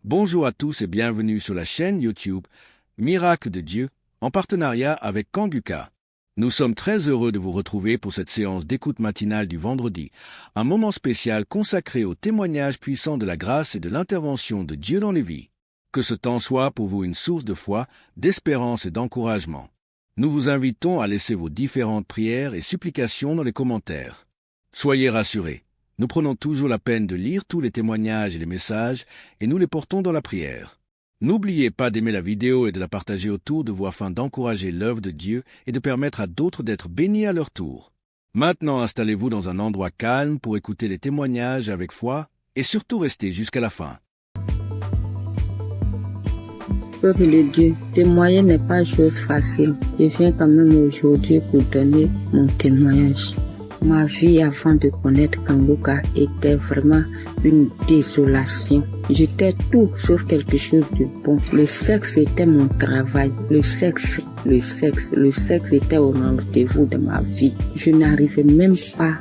Bonjour à tous et bienvenue sur la chaîne YouTube Miracle de Dieu en partenariat avec Kanguka. Nous sommes très heureux de vous retrouver pour cette séance d'écoute matinale du vendredi, un moment spécial consacré au témoignage puissant de la grâce et de l'intervention de Dieu dans les vies. Que ce temps soit pour vous une source de foi, d'espérance et d'encouragement. Nous vous invitons à laisser vos différentes prières et supplications dans les commentaires. Soyez rassurés. Nous prenons toujours la peine de lire tous les témoignages et les messages et nous les portons dans la prière. N'oubliez pas d'aimer la vidéo et de la partager autour de vous afin d'encourager l'œuvre de Dieu et de permettre à d'autres d'être bénis à leur tour. Maintenant, installez-vous dans un endroit calme pour écouter les témoignages avec foi et surtout restez jusqu'à la fin. Peuple de Dieu, témoigner n'est pas chose facile. Je viens quand même aujourd'hui pour donner mon témoignage. Ma vie avant de connaître Kanguka était vraiment une désolation. J'étais tout sauf quelque chose de bon. Le sexe était mon travail. Le sexe était au rendez-vous de ma vie. Je n'arrivais même pas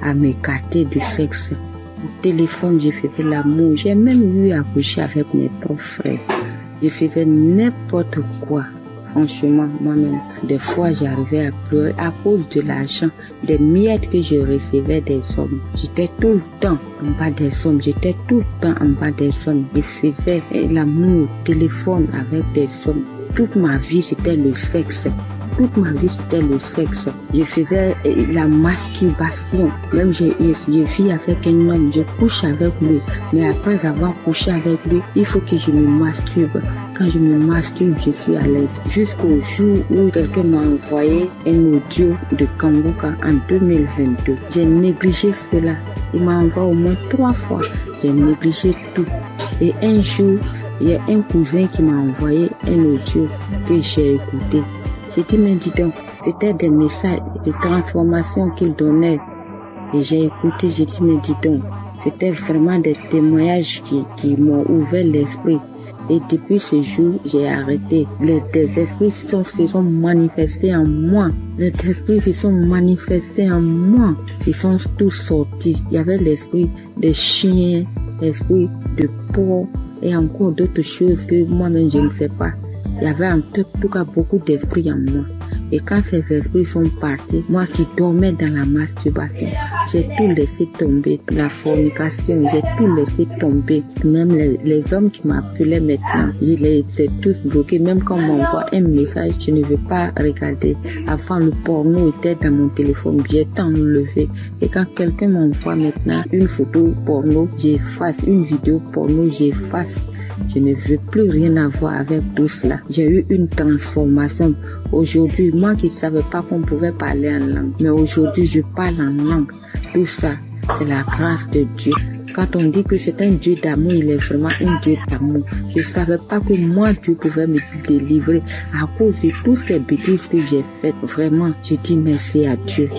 à m'écarter du sexe. Au téléphone, je faisais l'amour. J'ai même eu à coucher avec mes propres frères. Je faisais n'importe quoi. Franchement, moi-même, des fois, j'arrivais à pleurer à cause de l'argent, des miettes que je recevais des hommes. J'étais tout le temps en bas des hommes. Je faisais l'amour au téléphone avec des hommes. Toute ma vie, c'était le sexe. Je faisais la masturbation. Même je vis avec un homme, je couche avec lui. Mais après avoir couché avec lui, il faut que je me masturbe. Quand je me masturbe, je suis à l'aise. Jusqu'au jour où quelqu'un m'a envoyé un audio de Kanguka en 2022. J'ai négligé cela. Il m'a envoyé au moins 3 fois. J'ai négligé tout. Et un jour, il y a un cousin qui m'a envoyé un audio que j'ai écouté. J'ai dit, mais dis donc, c'était des messages de transformation qu'il donnait. Et j'ai écouté, j'ai dit, mais dis donc, c'était vraiment des témoignages qui m'ont ouvert l'esprit. Et depuis ce jour, j'ai arrêté. Les esprits se sont manifestés en moi. Ils sont tous sortis. Il y avait l'esprit des chiens, l'esprit de porc et encore d'autres choses que moi-même je ne sais pas. Il y avait en tout cas beaucoup d'esprits en moi. Et quand ces esprits sont partis, moi qui dormais dans la masturbation, j'ai tout laissé tomber. La fornication, j'ai tout laissé tomber. Même les hommes qui m'appelaient maintenant, je les ai tous bloqués. Même quand on m'envoie un message, je ne veux pas regarder. Avant, le porno était dans mon téléphone, j'ai enlevé. Et quand quelqu'un m'envoie maintenant une photo porno, j'efface. Une vidéo porno, j'efface. Je ne veux plus rien avoir avec tout cela. J'ai eu une transformation. Aujourd'hui, moi qui ne savais pas qu'on pouvait parler en langue, mais aujourd'hui je parle en langue. Tout ça, c'est la grâce de Dieu. Quand on dit que c'est un Dieu d'amour, il est vraiment un Dieu d'amour. Je ne savais pas que moi, Dieu pouvait me délivrer à cause de toutes ces bêtises que j'ai faites. Vraiment, je dis merci à Dieu.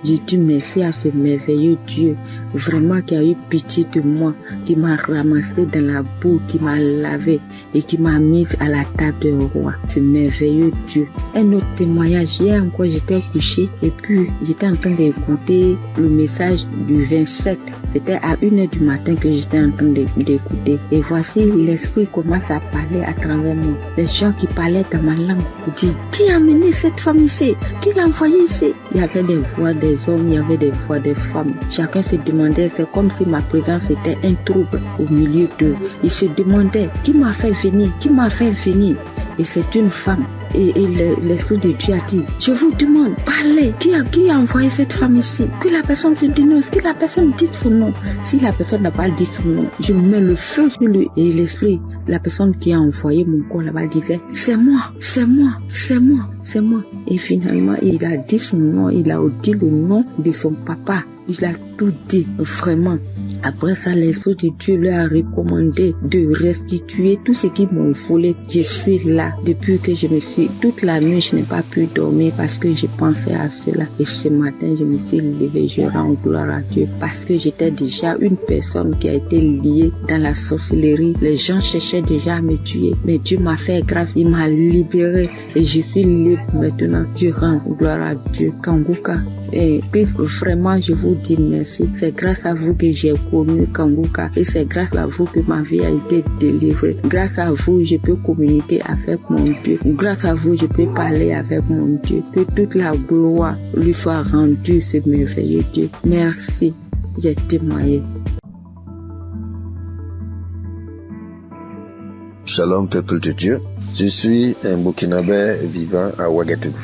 Je dis merci à ce merveilleux Dieu, vraiment qui a eu pitié de moi, qui m'a ramassé dans la boue, qui m'a lavé et qui m'a mise à la table de roi. Ce merveilleux Dieu. Un autre témoignage, hier encore j'étais couchée et puis j'étais en train d'écouter le message du 27. C'était à 1h du matin que j'étais en train d'écouter. Et voici l'esprit commence à parler à travers moi. Les gens qui parlaient dans ma langue disent, qui a amené cette femme ici? Qui l'a envoyée ici? Il y avait des voix des hommes, il y avait des voix des femmes. Chacun se demandait, c'est comme si ma présence était un trouble au milieu d'eux. Ils se demandaient, qui m'a fait venir? Et c'est une femme. Et l'Esprit de Dieu a dit, je vous demande, parlez. Qui a envoyé cette femme ici? Que la personne se dénonce, que la personne dise son nom. Si la personne n'a pas dit son nom, je mets le feu sur lui. Et l'Esprit, la personne qui a envoyé mon corps là-bas disait, c'est moi. Et finalement, il a dit son nom, il a dit le nom de son papa. Il a tout dit, vraiment. Après ça, l'Esprit de Dieu leur a recommandé de restituer tout ce qu'ils m'ont volé. Je suis là depuis que toute la nuit, je n'ai pas pu dormir parce que je pensais à cela. Et ce matin, je me suis levée, je rends gloire à Dieu parce que j'étais déjà une personne qui a été liée dans la sorcellerie. Les gens cherchaient cherchait déjà à me tuer. Mais Dieu m'a fait grâce, il m'a libéré et je suis libre maintenant. Je rends gloire à Dieu. Kanguka. Et puis vraiment, je vous dis merci. C'est grâce à vous que j'ai connu Kanguka et c'est grâce à vous que ma vie a été délivrée. Grâce à vous, je peux communiquer avec mon Dieu. Grâce à vous, je peux parler avec mon Dieu. Que toute la gloire lui soit rendue, ce merveilleux Dieu. Merci. J'ai témoigné. Shalom, peuple de Dieu. Je suis un Burkinabé vivant à Ouagadougou.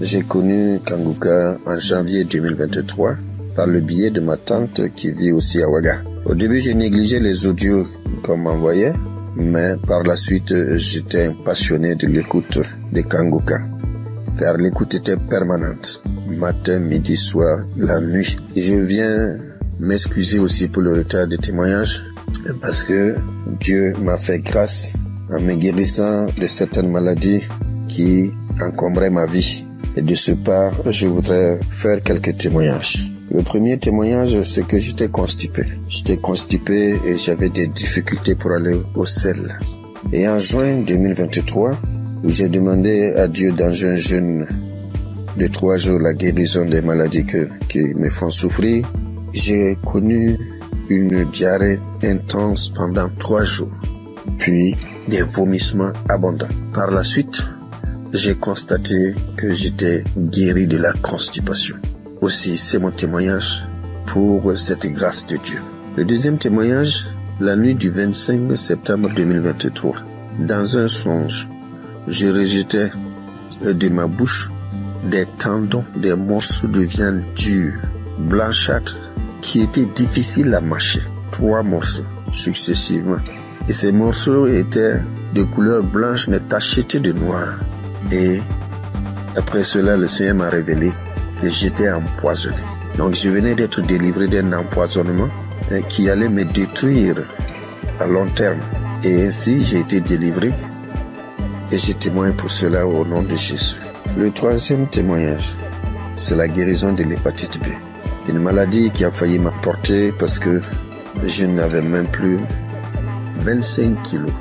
J'ai connu Kanguka en janvier 2023 par le biais de ma tante qui vit aussi à Ouaga. Au début, j'ai négligé les audios qu'on m'envoyait, mais par la suite, j'étais passionné de l'écoute de Kanguka, car l'écoute était permanente, matin, midi, soir, la nuit. Et je viens m'excuser aussi pour le retard de témoignage, parce que Dieu m'a fait grâce en me guérissant de certaines maladies qui encombraient ma vie. Et de ce pas, je voudrais faire quelques témoignages. Le premier témoignage, c'est que j'étais constipé. J'étais constipé et j'avais des difficultés pour aller au sel. Et en juin 2023, où j'ai demandé à Dieu dans un jeûne de 3 jours la guérison des maladies qui me font souffrir, j'ai connu une diarrhée intense pendant 3 jours, puis des vomissements abondants. Par la suite, j'ai constaté que j'étais guéri de la constipation. Aussi, c'est mon témoignage pour cette grâce de Dieu. Le deuxième témoignage, la nuit du 25 septembre 2023. Dans un songe, je rejetais de ma bouche des tendons, des morceaux de viande dure, blanchâtre, qui étaient difficiles à mâcher. 3 morceaux successivement. Et ces morceaux étaient de couleur blanche mais tachetés de noir. Et après cela, le Seigneur m'a révélé que j'étais empoisonné. Donc je venais d'être délivré d'un empoisonnement qui allait me détruire à long terme. Et ainsi, j'ai été délivré et je témoigne pour cela au nom de Jésus. Le troisième témoignage, c'est la guérison de l'hépatite B. Une maladie qui a failli m'emporter parce que je n'avais même plus 25 kilos.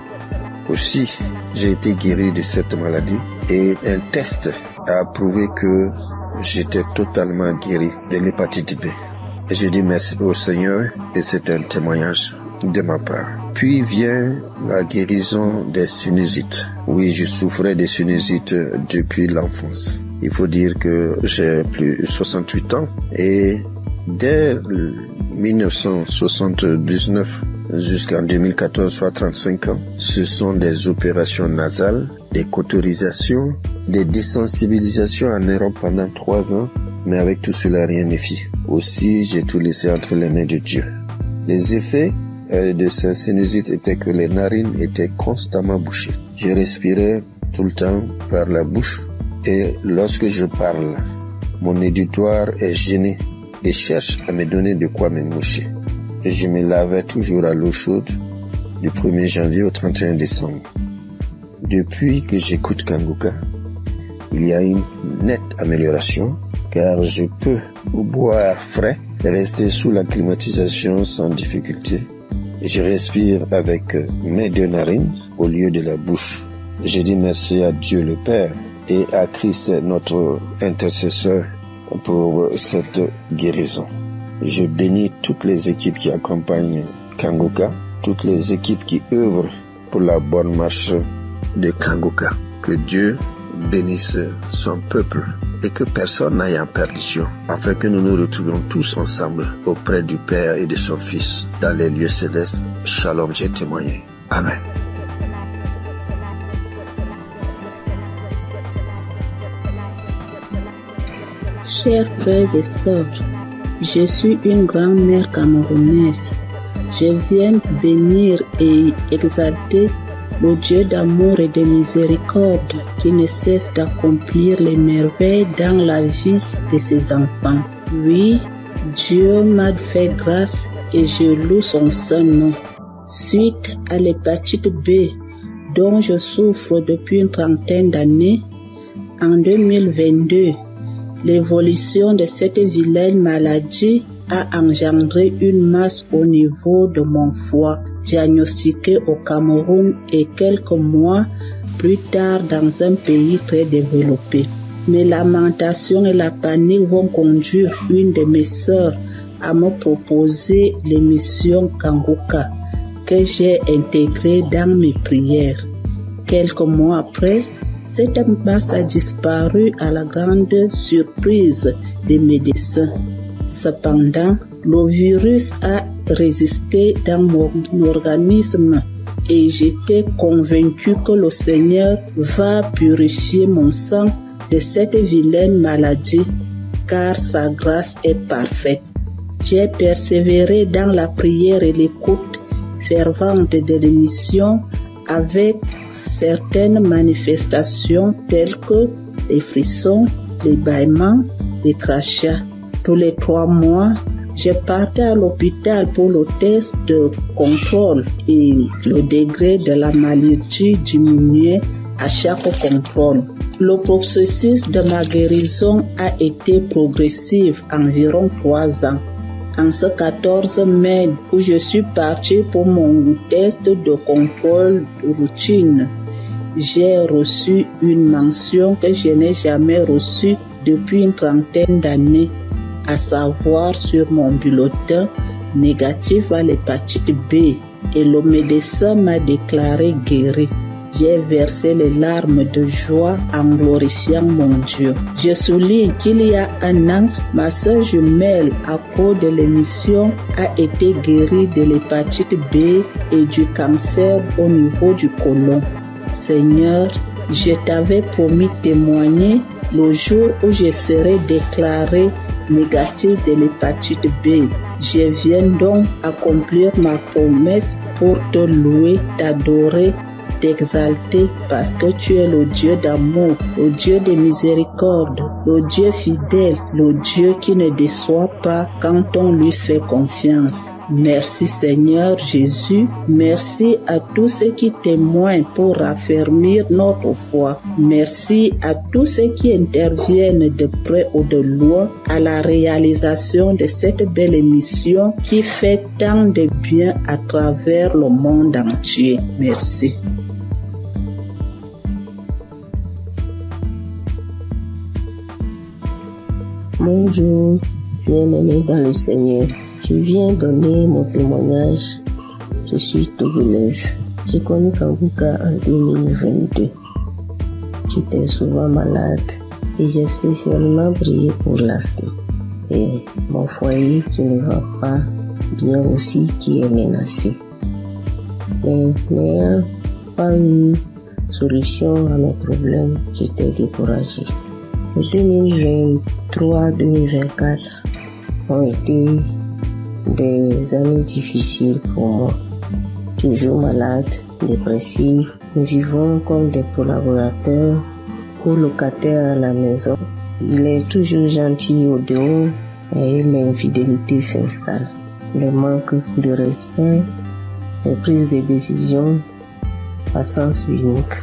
Aussi, j'ai été guéri de cette maladie et un test a prouvé que j'étais totalement guéri de l'hépatite B. Et je dis merci au Seigneur et c'est un témoignage de ma part. Puis vient la guérison des sinusites. Oui, je souffrais des sinusites depuis l'enfance. Il faut dire que j'ai plus de 68 ans et dès 1979 jusqu'en 2014, soit 35 ans, ce sont des opérations nasales, des cauterisations, des désensibilisations en Europe pendant 3 ans, mais avec tout cela, rien ne fit. Aussi, j'ai tout laissé entre les mains de Dieu. Les effets de ces sinusites étaient que les narines étaient constamment bouchées. Je respirais tout le temps par la bouche et lorsque je parle, mon auditoire est gêné et cherche à me donner de quoi me moucher. Et je me lavais toujours à l'eau chaude du 1er janvier au 31 décembre. Depuis que j'écoute Kanguka, il y a une nette amélioration car je peux boire frais et rester sous la climatisation sans difficulté. Et je respire avec mes 2 narines au lieu de la bouche. Je dis merci à Dieu le Père et à Christ notre intercesseur pour cette guérison. Je bénis toutes les équipes qui accompagnent Kanguka, toutes les équipes qui œuvrent pour la bonne marche de Kanguka. Que Dieu bénisse son peuple et que personne n'aille en perdition, afin que nous nous retrouvions tous ensemble auprès du Père et de son Fils dans les lieux célestes. Shalom, j'ai témoigné. Amen. Chers frères et sœurs, je suis une grand-mère camerounaise. Je viens bénir et exalter le Dieu d'amour et de miséricorde qui ne cesse d'accomplir les merveilles dans la vie de ses enfants. Oui, Dieu m'a fait grâce et je loue son saint nom. Suite à l'hépatite B dont je souffre depuis une trentaine d'années, en 2022, l'évolution de cette vilaine maladie a engendré une masse au niveau de mon foie. diagnostiqué au Cameroun et quelques mois plus tard dans un pays très développé. Mes lamentations et la panique vont conduire une de mes sœurs à me proposer l'émission Kanguka que j'ai intégrée dans mes prières. Quelques mois après, cette masse a disparu à la grande surprise des médecins. Cependant, le virus a résisté dans mon organisme et j'étais convaincu que le Seigneur va purifier mon sang de cette vilaine maladie, car sa grâce est parfaite. J'ai persévéré dans la prière et l'écoute fervente de l'émission avec certaines manifestations telles que les frissons, les bâillements, les crachats. Tous les 3 mois, je partais à l'hôpital pour le test de contrôle et le degré de la maladie diminuait à chaque contrôle. Le processus de ma guérison a été progressif, environ 3 ans. En ce 14 mai où je suis parti pour mon test de contrôle routine, j'ai reçu une mention que je n'ai jamais reçue depuis une 30aine d'années, à savoir sur mon bulletin négatif à l'hépatite B, et le médecin m'a déclaré guéri. J'ai versé les larmes de joie en glorifiant mon Dieu. Je souligne qu'il y a 1 an, ma sœur jumelle, à cause de l'émission, a été guérie de l'hépatite B et du cancer au niveau du côlon. Seigneur, je t'avais promis témoigner le jour où je serai déclaré négatif de l'hépatite B. Je viens donc accomplir ma promesse pour te louer, t'adorer, t'exalter parce que tu es le Dieu d'amour, le Dieu de miséricorde, le Dieu fidèle, le Dieu qui ne déçoit pas quand on lui fait confiance. Merci Seigneur Jésus, merci à tous ceux qui témoignent pour raffermir notre foi. Merci à tous ceux qui interviennent de près ou de loin à la réalisation de cette belle émission qui fait tant de bien à travers le monde entier. Merci. Bonjour, bien-aimés dans le Seigneur. Je viens donner mon témoignage. Je suis togolaise. J'ai connu Kanguka en 2022. J'étais souvent malade et j'ai spécialement prié pour l'asthme et mon foyer qui ne va pas bien aussi qui est menacé. Mais n'ayant pas eu solution à mes problèmes, j'étais découragée. Les 2023-2024 ont été des années difficiles pour moi. Toujours malade, dépressive, nous vivons comme des collaborateurs ou locataires à la maison. Il est toujours gentil au dehors et l'infidélité s'installe. Les manques de respect, les prises de décision à sens unique.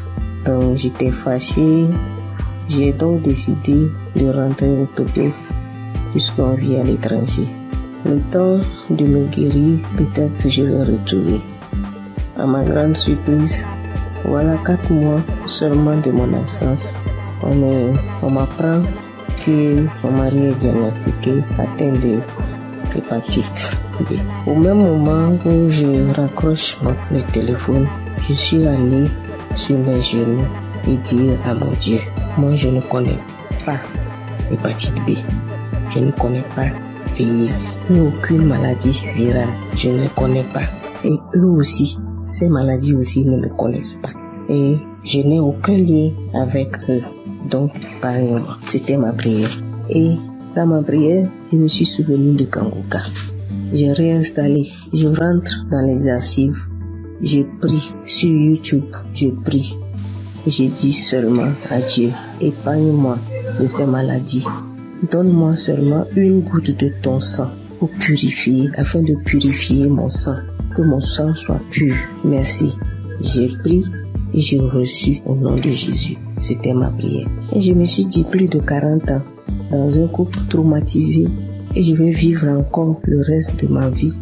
Donc j'étais fâchée. J'ai donc décidé de rentrer au Togo puisqu'on vit à l'étranger. Le temps de me guérir, peut-être je vais retrouver. À ma grande surprise, voilà 4 mois seulement de mon absence. On m'apprend que mon mari est diagnostiqué atteint de l'hépatite B. Au même moment où je raccroche le téléphone, je suis allé sur mes genoux et dire à mon Dieu, moi je ne connais pas l'hépatite B, je ne connais pas VIH, ni aucune maladie virale, je ne les connais pas. Et eux aussi, ces maladies aussi ne me connaissent pas. Et je n'ai aucun lien avec eux. Donc, parlez-moi. C'était ma prière. Et dans ma prière, je me suis souvenu de Kanguka. J'ai réinstallé, je rentre dans les archives, je prie sur YouTube, je prie. Je dis seulement à Dieu, épargne-moi de ces maladies. Donne-moi seulement une goutte de ton sang pour purifier, afin de purifier mon sang, que mon sang soit pur. Merci. J'ai pris et j'ai reçu au nom de Jésus. C'était ma prière. Et je me suis dit plus de 40 ans dans un couple traumatisé et je vais vivre encore le reste de ma vie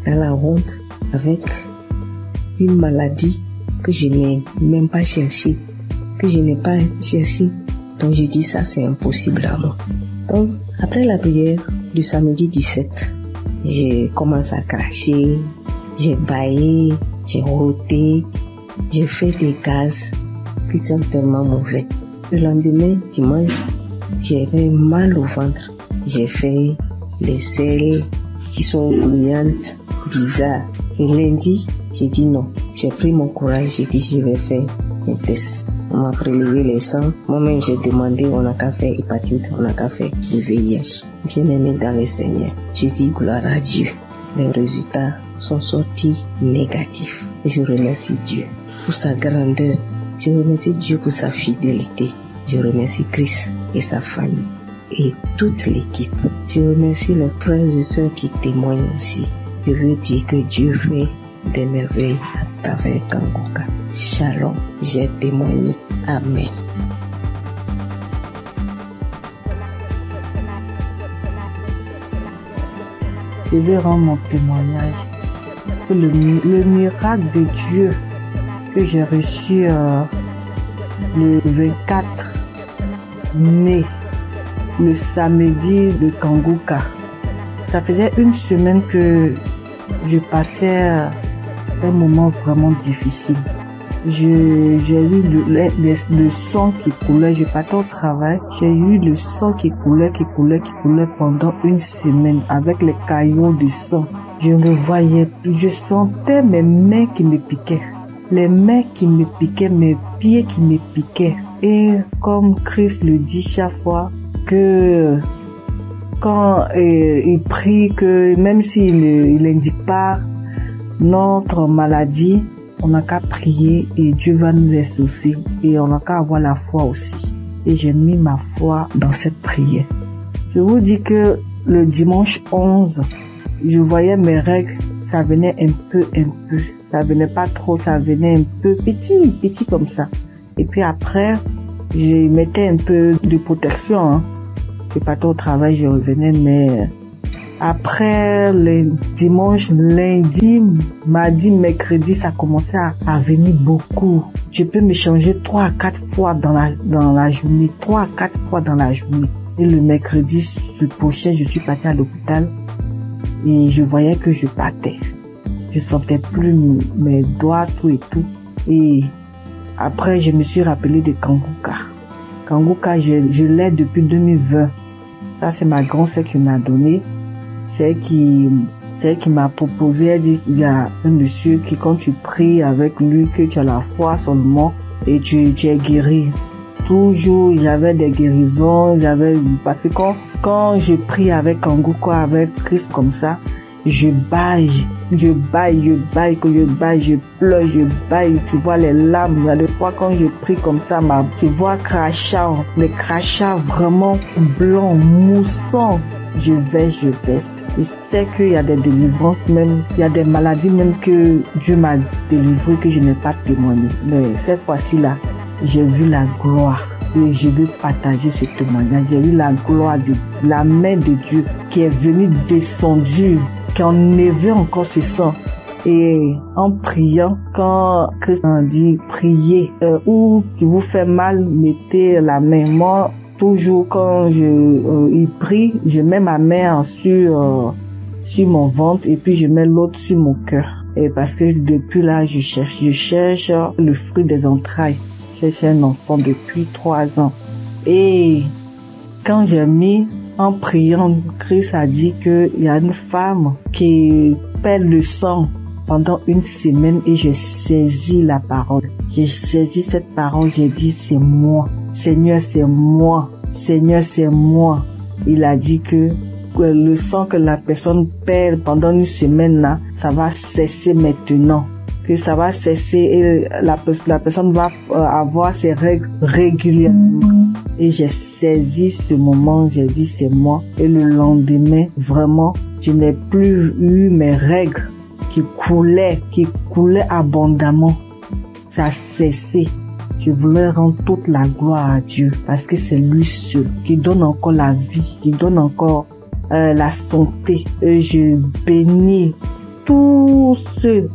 dans la honte avec une maladie que je n'ai même pas cherché, que je n'ai pas cherché. Donc j'ai dit ça c'est impossible à moi. Donc après la prière du samedi 17, j'ai commencé à cracher, j'ai bâillé, j'ai roté, j'ai fait des gaz qui sont tellement mauvais. Le lendemain, dimanche, j'avais mal au ventre. J'ai fait des selles qui sont gluantes, bizarres. Et lundi, j'ai dit non. J'ai pris mon courage, j'ai dit je vais faire un test. On m'a prélevé les sangs. Moi-même, j'ai demandé, on n'a qu'à faire hépatite, on n'a qu'à faire le VIH. Bien aimé dans le Seigneur. J'ai dit gloire à Dieu. Les résultats sont sortis négatifs. Je remercie Dieu pour sa grandeur. Je remercie Dieu pour sa fidélité. Je remercie Christ et sa famille et toute l'équipe. Je remercie les frères et sœurs qui témoignent aussi. Je veux dire que Dieu fait des merveilles à travers Kanguka. Shalom, j'ai témoigné. Amen. Je vais rendre mon témoignage. Le miracle de Dieu que j'ai reçu le 24 mai, le samedi de Kanguka. Ça faisait une semaine que je passais un moment vraiment difficile. J'ai eu le sang qui coulait, je partais au travail, j'ai eu le sang qui coulait pendant une semaine avec les caillots de sang. Je ne voyais plus, je sentais mes mains qui me piquaient. Les mains qui me piquaient, mes pieds qui me piquaient. Et comme Christ le dit chaque fois, que quand il prie, que même s'il n'indique pas notre maladie, on n'a qu'à prier et Dieu va nous exaucer. Et on n'a qu'à avoir la foi aussi. Et j'ai mis ma foi dans cette prière. Je vous dis que le dimanche 11, je voyais mes règles, ça venait un peu. Ça venait pas trop, ça venait un peu petit comme ça. Et puis après, je mettais un peu de protection. Je partais au travail, je revenais, mais après le dimanche, lundi, mardi, mercredi, ça commençait à venir beaucoup. Je peux me changer 3 à 4 fois dans la journée, 3 à 4 fois dans la journée. Et le mercredi, ce prochain, je suis partie à l'hôpital et je voyais que je partais. Je sentais plus mes doigts, tout et tout. Et après, je me suis rappelé de Kanguka. Kanguka, je l'ai depuis 2020. Ça, c'est ma grand-sœur qui m'a donné. C'est elle qui m'a proposé. Elle dit, il y a un monsieur qui, quand tu pries avec lui, que tu as la foi seulement et tu es guéri. Toujours, j'avais des guérisons, parce que quand je prie avec Kanguka, avec Christ comme ça, je baille, je pleure, je baille, tu vois les larmes. Il y a des fois quand je prie comme ça, tu vois les crachats vraiment blancs, moussants. Je verse. Je sais qu'il y a des délivrances même, il y a des maladies même que Dieu m'a délivré que je n'ai pas témoigné. Mais cette fois-ci là, j'ai vu la gloire. Et je veux partager ce témoignage. J'ai vu la gloire de la main de Dieu qui est venue descendue, qui a enlevé encore ce sang. Et en priant, quand Christ a dit priez, ou qui vous fait mal, mettez la main. Moi, toujours quand il prie, je mets ma main sur mon ventre et puis je mets l'autre sur mon cœur. Et parce que depuis là, je cherche le fruit des entrailles. Je cherche un enfant depuis 3 ans. Et quand j'ai mis en priant, Christ a dit qu'il y a une femme qui perd le sang pendant une semaine et j'ai saisi la parole. J'ai saisi cette parole, j'ai dit c'est moi. Seigneur, c'est moi. Seigneur, c'est moi. Il a dit que le sang que la personne perd pendant une semaine là, ça va cesser maintenant. Que ça va cesser et la personne va avoir ses règles régulièrement. Et j'ai saisi ce moment, j'ai dit c'est moi. Et le lendemain, vraiment, je n'ai plus eu mes règles qui coulaient abondamment. Ça a cessé. Je voulais rendre toute la gloire à Dieu parce que c'est lui seul qui donne encore la vie, qui donne encore la santé. Et je bénis tous ceux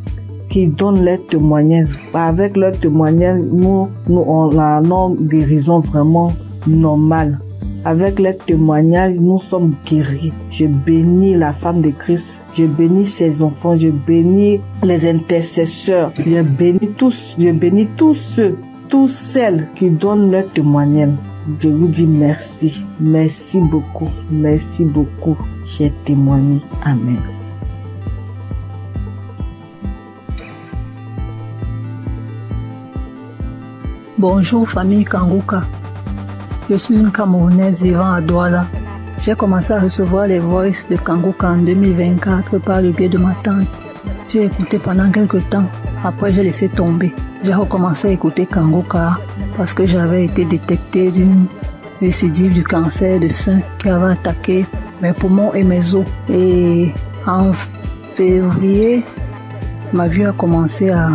qui donnent leur témoignage. Avec leur témoignage, nous on a une guérison vraiment normale. Avec leur témoignage, nous sommes guéris. Je bénis la femme de Christ. Je bénis ses enfants. Je bénis les intercesseurs. Je bénis tous celles qui donnent leur témoignage. Je vous dis merci. Merci beaucoup. Merci beaucoup. J'ai témoigné. Amen. Bonjour famille Kanguka. Je suis une Camerounaise vivant à Douala. J'ai commencé à recevoir les voices de Kanguka en 2024 par le biais de ma tante. J'ai écouté pendant quelques temps. Après, j'ai laissé tomber. J'ai recommencé à écouter Kanguka parce que j'avais été détectée d'une récidive du cancer de sein qui avait attaqué mes poumons et mes os. Et en février, ma vue a commencé à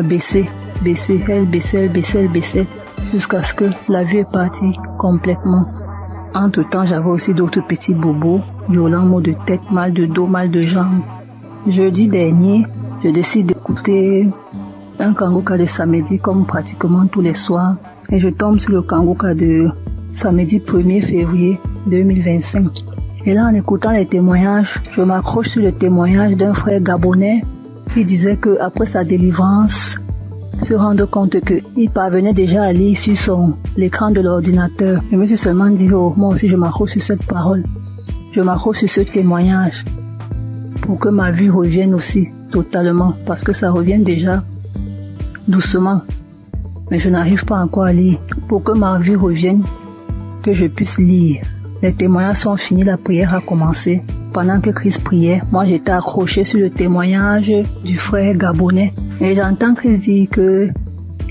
baisser. Elle baissait, jusqu'à ce que la vue est partie complètement. Entre-temps, j'avais aussi d'autres petits bobos, violents maux de tête, mal de dos, mal de jambes. Jeudi dernier, je décide d'écouter un Kanguka de samedi comme pratiquement tous les soirs et je tombe sur le Kanguka de samedi 1er février 2025. Et là, en écoutant les témoignages, je m'accroche sur le témoignage d'un frère gabonais qui disait que après sa délivrance, se rendre compte qu'il parvenait déjà à lire sur l'écran de l'ordinateur. Je me suis seulement dit, moi aussi je m'accroche sur cette parole. Je m'accroche sur ce témoignage pour que ma vue revienne aussi totalement, parce que ça revient déjà doucement. Mais je n'arrive pas encore à lire. Pour que ma vue revienne, que je puisse lire. Les témoignages sont finis, la prière a commencé. Pendant que Christ priait, moi j'étais accroché sur le témoignage du frère gabonais. Et j'entends Christ dire qu'il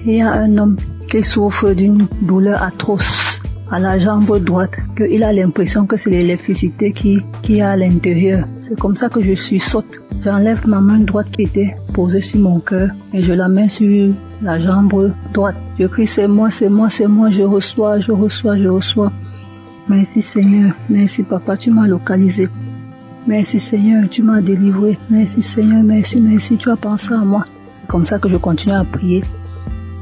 y a un homme qui souffre d'une douleur atroce à la jambe droite, qu'il a l'impression que c'est l'électricité qui a à l'intérieur. C'est comme ça que je saute. J'enlève ma main droite qui était posée sur mon cœur et je la mets sur la jambe droite. Je crie, c'est moi, je reçois. Merci Seigneur, merci Papa, tu m'as localisé. Merci Seigneur, tu m'as délivré. Merci Seigneur, merci, tu as pensé à moi. C'est comme ça que je continue à prier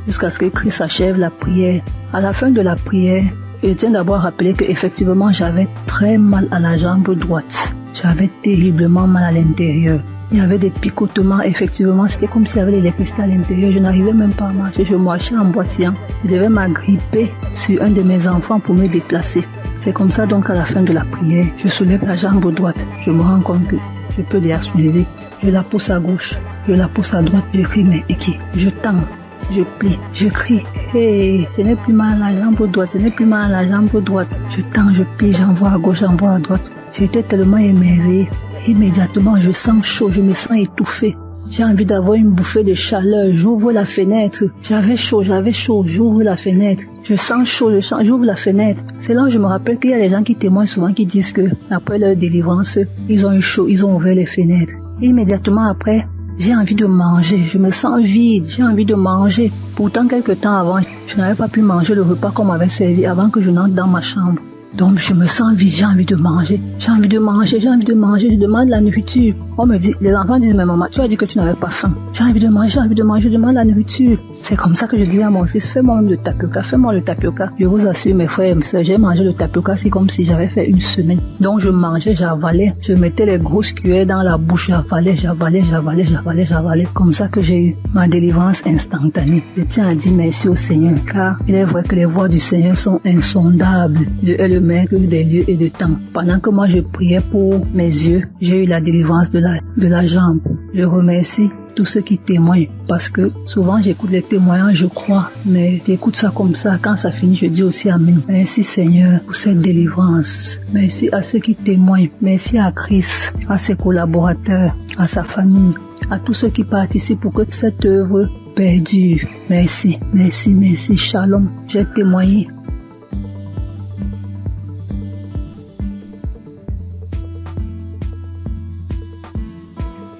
jusqu'à ce que Christ achève la prière. À la fin de la prière, je tiens d'abord à rappeler qu'effectivement j'avais très mal à la jambe droite. J'avais terriblement mal à l'intérieur. Il y avait des picotements, effectivement, c'était comme s'il y avait l'électricité à l'intérieur. Je n'arrivais même pas à marcher, je marchais en boitillant. Je devais m'agripper sur un de mes enfants pour me déplacer. C'est comme ça donc à la fin de la prière, je soulève la jambe droite. Je me rends compte que je peux la soulever. Je la pousse à gauche, je la pousse à droite. Je crie, mais qui? Je tends, je plie, je crie. Hey, je n'ai plus mal à la jambe droite, Je tends, je plie, j'envoie à gauche, j'envoie à droite. J'étais tellement émerveillée. Immédiatement, je sens chaud, je me sens étouffée. J'ai envie d'avoir une bouffée de chaleur. J'ouvre la fenêtre. J'avais chaud. J'ouvre la fenêtre. Je sens chaud, j'ouvre la fenêtre. C'est là où je me rappelle qu'il y a des gens qui témoignent souvent qui disent que après leur délivrance, ils ont eu chaud, ils ont ouvert les fenêtres. Et immédiatement après, j'ai envie de manger. Je me sens vide. J'ai envie de manger. Pourtant, quelques temps avant, je n'avais pas pu manger le repas qu'on m'avait servi avant que je n'entre dans ma chambre. Donc je me sens vide, j'ai envie de manger. Je demande la nourriture. On me dit, les enfants disent, mais maman, tu as dit que tu n'avais pas faim. J'ai envie de manger, je demande la nourriture. C'est comme ça que je dis à mon fils, fais-moi le tapioca. Je vous assure, mes frères et mes sœurs, j'ai mangé le tapioca, c'est comme si j'avais fait une semaine. Donc je mangeais, j'avalais, je mettais les grosses cuillères dans la bouche, j'avalais. Comme ça que j'ai eu ma délivrance instantanée. Je tiens à dire merci au Seigneur, car il est vrai que les voies du Seigneur sont insondables. Dieu est le maître des lieux et de temps. Pendant que moi je priais pour mes yeux, j'ai eu la délivrance de la jambe. Je remercie tous ceux qui témoignent, parce que souvent j'écoute les témoignages, je crois, mais j'écoute ça comme ça. Quand ça finit, je dis aussi Amen. Merci Seigneur pour cette délivrance. Merci à ceux qui témoignent. Merci à Christ, à ses collaborateurs, à sa famille, à tous ceux qui participent pour que cette œuvre perdure. Merci. Shalom. J'ai témoigné.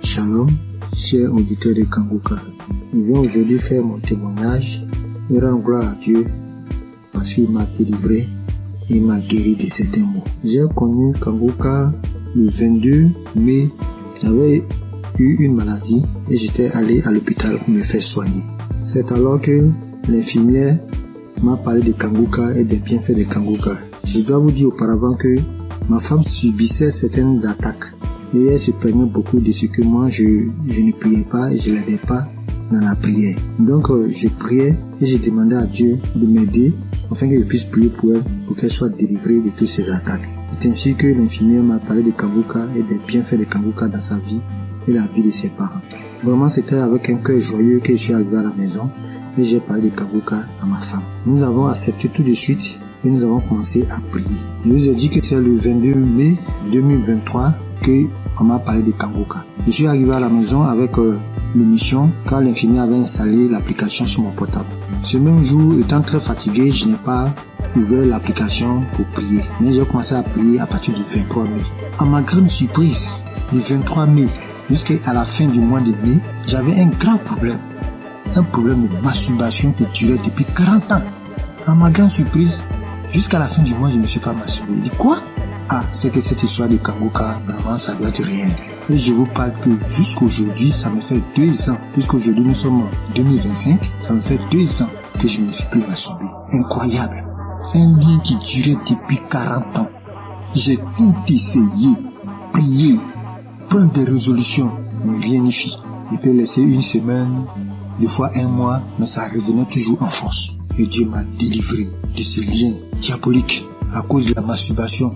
Shalom, chers auditeurs de Kanguka. Je viens aujourd'hui faire mon témoignage et rendre gloire à Dieu parce qu'il m'a délivré et m'a guéri de certains maux. J'ai connu Kanguka le 22 mai. J'avais eu une maladie et j'étais allé à l'hôpital pour me faire soigner. C'est alors que l'infirmière m'a parlé de Kanguka et des bienfaits de Kanguka. Je dois vous dire auparavant que ma femme subissait certaines attaques et elle se plaignait beaucoup de ce que moi je ne priais pas et je ne l'aidais pas dans la prière. Donc je priais et j'ai demandé à Dieu de m'aider afin que je puisse prier pour elle, pour qu'elle soit délivrée de toutes ces attaques. C'est ainsi que l'infirmière m'a parlé de Kanguka et des bienfaits de Kanguka dans sa vie et la vie de ses parents. Vraiment, c'était avec un cœur joyeux que je suis arrivé à la maison et j'ai parlé de Kanguka à ma femme. Nous avons accepté tout de suite et nous avons commencé à prier. Je vous ai dit que c'est le 22 mai 2023 qu'on m'a parlé de Kanguka. Je suis arrivé à la maison avec l'émission car l'infirmière avait installé l'application sur mon portable. Ce même jour, étant très fatigué, je n'ai pas ouvert l'application pour prier. Mais j'ai commencé à prier à partir du 23 mai. À ma grande surprise, du 23 mai jusqu'à la fin du mois de mai, j'avais un grand problème. Un problème de masturbation qui durait depuis 40 ans. À ma grande surprise, jusqu'à la fin du mois, je ne me suis pas masturbé. Je dis quoi? Ah, c'est que cette histoire de Kanguka, vraiment, ça doit être réel. Et je vous parle que jusqu'aujourd'hui, ça me fait 2 ans. Puisqu'aujourd'hui, nous sommes en 2025, ça me fait 2 ans que je ne me suis plus masturbé. Incroyable. Un lien qui durait depuis 40 ans. J'ai tout essayé, prié, prendre des résolutions, mais rien n'y fit. Je peux laisser une semaine, des fois un mois, mais ça revenait toujours en force. Et Dieu m'a délivré de ce lien diabolique à cause de la masturbation.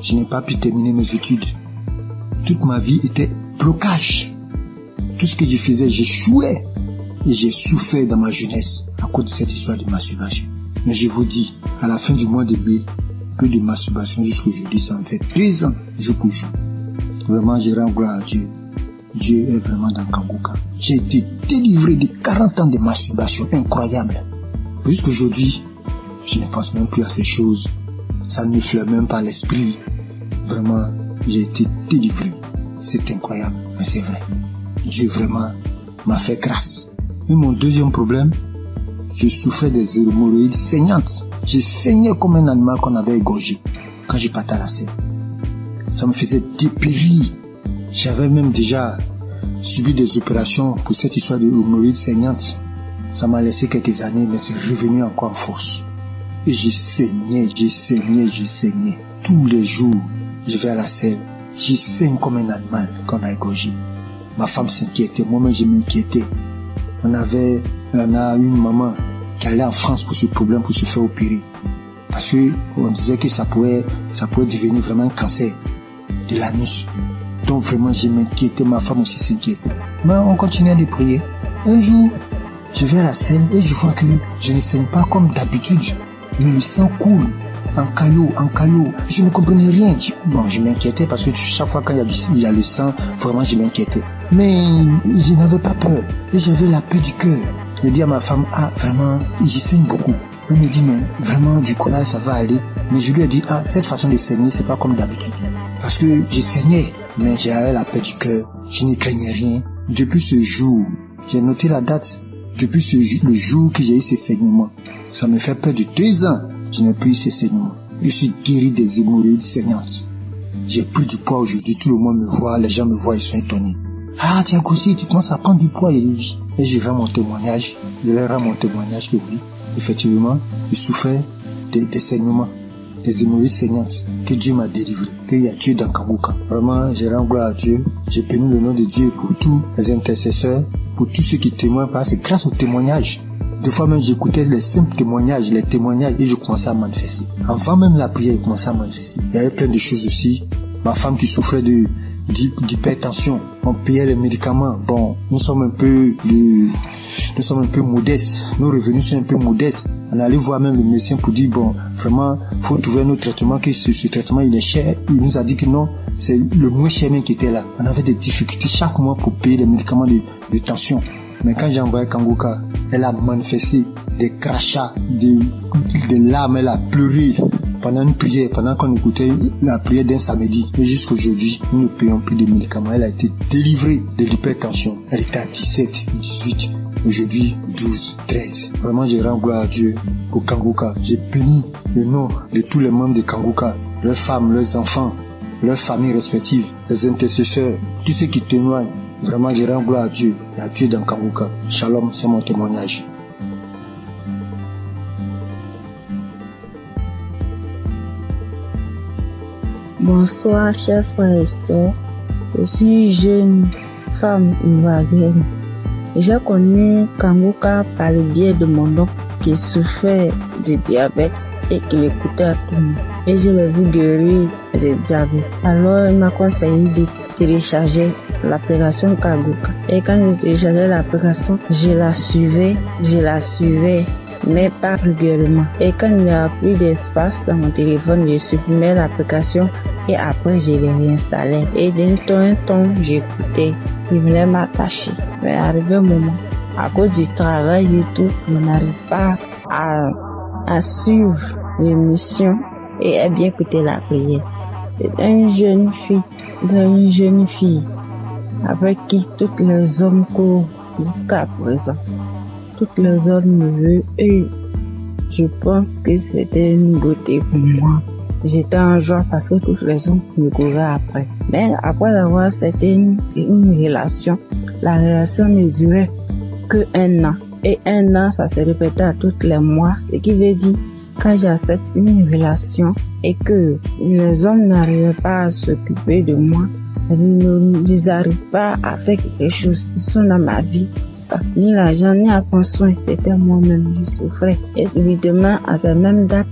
Je n'ai pas pu terminer mes études. Toute ma vie était blocage. Tout ce que je faisais, j'échouais. Et j'ai souffert dans ma jeunesse à cause de cette histoire de masturbation. Mais je vous dis, à la fin du mois de mai, plus de masturbation jusqu'aujourd'hui, ça me fait 2 ans, jour pour jour. Vraiment, je rends gloire à Dieu. Dieu est vraiment dans Kanguka. J'ai été délivré de 40 ans de masturbation incroyable. Jusqu'aujourd'hui, je ne pense même plus à ces choses. Ça ne me flaire même pas l'esprit. Vraiment, j'ai été délivré. C'est incroyable, mais c'est vrai. Dieu vraiment m'a fait grâce. Et mon deuxième problème, je souffrais des hémorroïdes saignantes. Je saignais comme un animal qu'on avait égorgé quand je partais à la scène. Ça me faisait dépérir. J'avais même déjà subi des opérations pour cette histoire de hémorroïdes saignantes. Ça m'a laissé quelques années, mais c'est revenu encore en force. Et je saignais. Tous les jours, je vais à la selle. Je saigne comme un animal qu'on a égorgé. Ma femme s'inquiétait, moi-même je m'inquiétais. On a une maman qui allait en France pour ce problème, pour se faire opérer. Parce qu'on disait que ça pouvait devenir vraiment un cancer de l'anus. Donc vraiment je m'inquiétais, ma femme aussi s'inquiétait. Mais on continuait de prier. Un jour, je vais à la scène et je vois que je ne saigne pas comme d'habitude. Mais le sang coule en caillot. Je ne comprenais rien. Je m'inquiétais parce que chaque fois quand il y a le sang, vraiment je m'inquiétais. Mais je n'avais pas peur. Et j'avais la paix du cœur. Je dis à ma femme, vraiment, je saigne beaucoup. Elle me dit, mais vraiment, du courage, ça va aller. Mais je lui ai dit, cette façon de saigner, c'est pas comme d'habitude. Parce que je saignais, mais j'avais la paix du cœur. Je ne craignais rien. Depuis ce jour, j'ai noté la date. Depuis le jour que j'ai eu ces saignements, ça me fait près de 2 ans. Je n'ai plus eu ces saignements. Je suis guéri des hémorroïdes saignantes. J'ai pris du poids aujourd'hui. Tout le monde me voit, les gens me voient, ils sont étonnés. Ah, tiens, Koussi, tu commences à prendre du poids. Et je rends mon témoignage. Je leur rends mon témoignage que oui, effectivement, je souffrais des saignements, des hémorroïdes saignantes, que Dieu m'a délivré, qu'il y a Dieu dans Kanguka. Vraiment, je rends gloire à Dieu. J'ai béni le nom de Dieu pour tous les intercesseurs, pour tous ceux qui témoignent, parce que c'est grâce aux témoignages. Des fois même, j'écoutais les simples témoignages, les témoignages, et je commençais à manifester. Avant même la prière, je commençais à manifester. Il y avait plein de choses aussi. Ma femme qui souffrait d'hypertension, on payait les médicaments. Bon, nous sommes un peu modestes. Nos revenus sont un peu modestes. On allait voir même le médecin pour dire, bon, vraiment, faut trouver un autre traitement, que ce traitement, il est cher. Il nous a dit que non, c'est le moins cher même qui était là. On avait des difficultés chaque mois pour payer les médicaments de tension. Mais quand j'ai envoyé Kanguka, elle a manifesté des crachats, des larmes, elle a pleuré pendant une prière, pendant qu'on écoutait la prière d'un samedi. Et jusqu'aujourd'hui, nous ne payons plus de médicaments. Elle a été délivrée de l'hypertension. Elle était à 17, 18, aujourd'hui 12, 13. Vraiment, je rends gloire à Dieu pour Kanguka. J'ai béni le nom de tous les membres de Kanguka, leurs femmes, leurs enfants, leurs familles respectives, les intercesseurs, tous ceux qui témoignent. Vraiment, je rends gloire à Dieu et à Dieu dans Kanguka. Shalom, c'est mon témoignage. Bonsoir, chers frères et sœurs. Je suis jeune femme ivoirienne. J'ai connu Kanguka par le biais de mon oncle qui souffrait de diabète et qui l'écoutait à tout le monde. Et je l'ai vu guérir du diabète. Alors, il m'a conseillé de télécharger l'application Kanguka. Et quand j'ai téléchargé l'application, je la suivais, mais pas régulièrement. Et quand il n'y a plus d'espace dans mon téléphone, je supprimais l'application et après je l'ai réinstallée. Et d'un temps, j'écoutais. Il voulait m'attacher. Mais arrivé un moment, à cause du travail et tout, je n'arrive pas à suivre l'émission et à bien écouter la prière. Une jeune fille avec qui tous les hommes courent jusqu'à présent. Toutes les hommes me veulent et je pense que c'était une beauté pour moi. J'étais en joie parce que tous les hommes me couraient après. Mais après avoir c'était une relation, la relation ne durait que 1 an. Et 1 an, ça se répétait à tous les mois. Ce qui veut dire, quand j'accepte une relation et que les hommes n'arrivaient pas à s'occuper de moi, ils n'arrivent pas à faire quelque chose. Ils sont dans ma vie. Ça, ni l'argent, ni à prendre soin. C'était moi-même qui souffrais. Et subitement, à cette même date,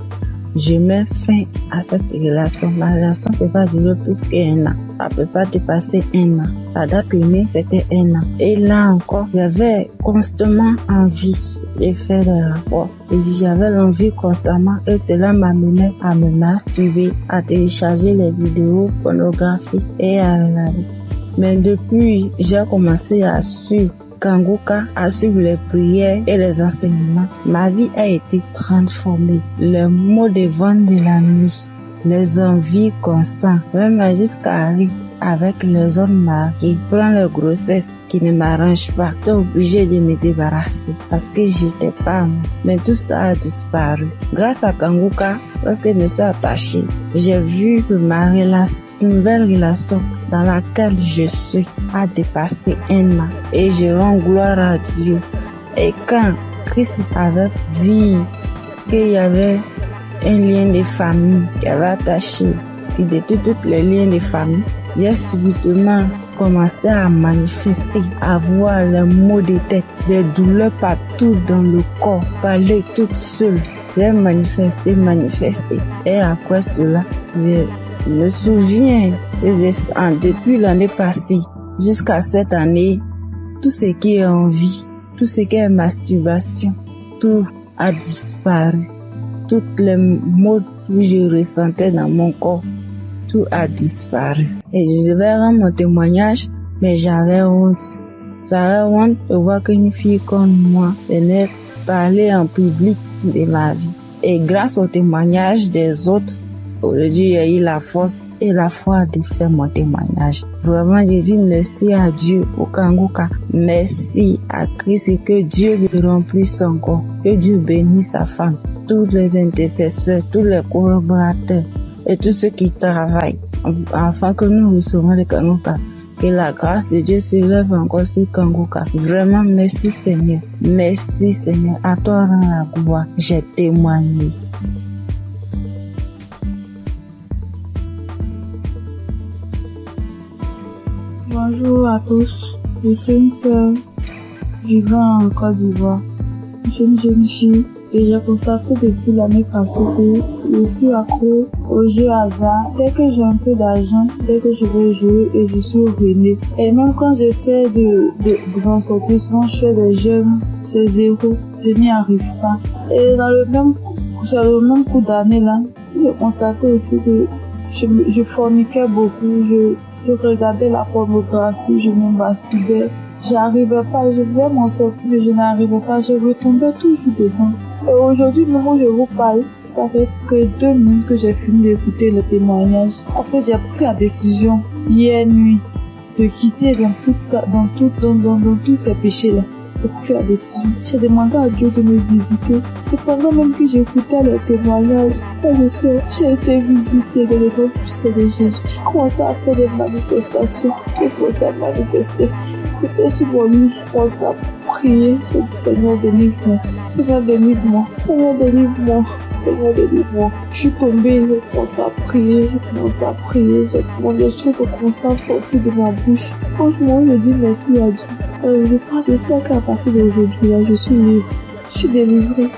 je mets fin à cette relation. La relation ne peut pas durer plus qu'1 an. Ça ne peut pas dépasser 1 an. La date limite, c'était 1 an. Et là encore, j'avais constamment envie de faire des rapports. Et j'avais l'envie constamment et cela m'amenait à me masturber, à télécharger les vidéos pornographiques et à regarder. Mais depuis, j'ai commencé à suivre Kanguka, à suivre les prières et les enseignements. Ma vie a été transformée. Les maux de ventre de la nuit, les envies constantes, même jusqu'à aller avec les hommes mariés, prendre les grossesses qui ne m'arrangent pas. J'étais obligée de me débarrasser parce que j'étais pas moi. Mais tout ça a disparu. Grâce à Kanguka, lorsque je me suis attachée, j'ai vu que ma nouvelle relation dans laquelle je suis a dépassé 1 an. Et je rends gloire à Dieu. Et quand Christ avait dit qu'il y avait un lien de famille qui avait attaché, qui détruit tous les liens de famille, j'ai subitement commencé à manifester, à voir les maux de tête, des douleurs partout dans le corps, parler toute seule. J'ai manifesté. Et après cela, je me souviens, depuis l'année passée jusqu'à cette année, tout ce qui est envie, tout ce qui est masturbation, tout a disparu. Toutes les maux que je ressentais dans mon corps, tout a disparu. Et je devais rendre mon témoignage, mais j'avais honte. J'avais honte de voir qu'une fille comme moi venait parler en public de ma vie. Et grâce au témoignage des autres, aujourd'hui, j'ai eu la force et la foi de faire mon témoignage. Vraiment, je dis merci à Dieu, au Kanguka. Merci à Christ et que Dieu lui remplisse encore. Que Dieu bénisse sa femme, tous les intercesseurs, tous les collaborateurs et tous ceux qui travaillent afin que nous recevons le Kanguka. Que la grâce de Dieu s'élève encore sur Kanguka. Vraiment, merci Seigneur. Merci Seigneur. À toi rend la gloire. J'ai témoigné. Bonjour à tous. Je suis une sœur vivant en Côte d'Ivoire. Je suis une jeune fille et j'ai constaté depuis l'année passée que je suis accro aux jeux hasard. Dès que j'ai un peu d'argent, dès que je veux jouer et je suis ruinée. Et même quand j'essaie de m'en sortir, souvent je fais des jeux, c'est 0. Je n'y arrive pas. Et dans le même coup d'année là, j'ai constaté aussi que je forniquais beaucoup, je regardais la pornographie, je me masturbais. J'arrivais pas, je voulais m'en sortir, mais je n'arrivais pas, je retombais toujours dedans. Et aujourd'hui, le moment où je vous parle, ça fait que 2 minutes que j'ai fini d'écouter le témoignage. Parce que j'ai pris la décision, hier nuit, de quitter dans tous ces péchés-là. j'ai pris la décision. J'ai demandé à Dieu de me visiter. Et pendant même que j'écoutais les témoignages, j'ai été visitée de l'école poussée de Jésus. J'ai commencé à faire des manifestations. J'ai commencé à manifester. J'étais sur mon lit, j'ai commencé à prier. J'ai dit, Seigneur, délivre-moi. Seigneur, délivre-moi. Seigneur, délivre-moi. Seigneur, délivre-moi. Je suis tombée, j'ai commencé à prier. Les choses ont commencé à sortir de ma bouche. Franchement, je dis merci à Dieu. Je sais qu'à partir d'aujourd'hui, là, je suis libre. Je suis délivrée.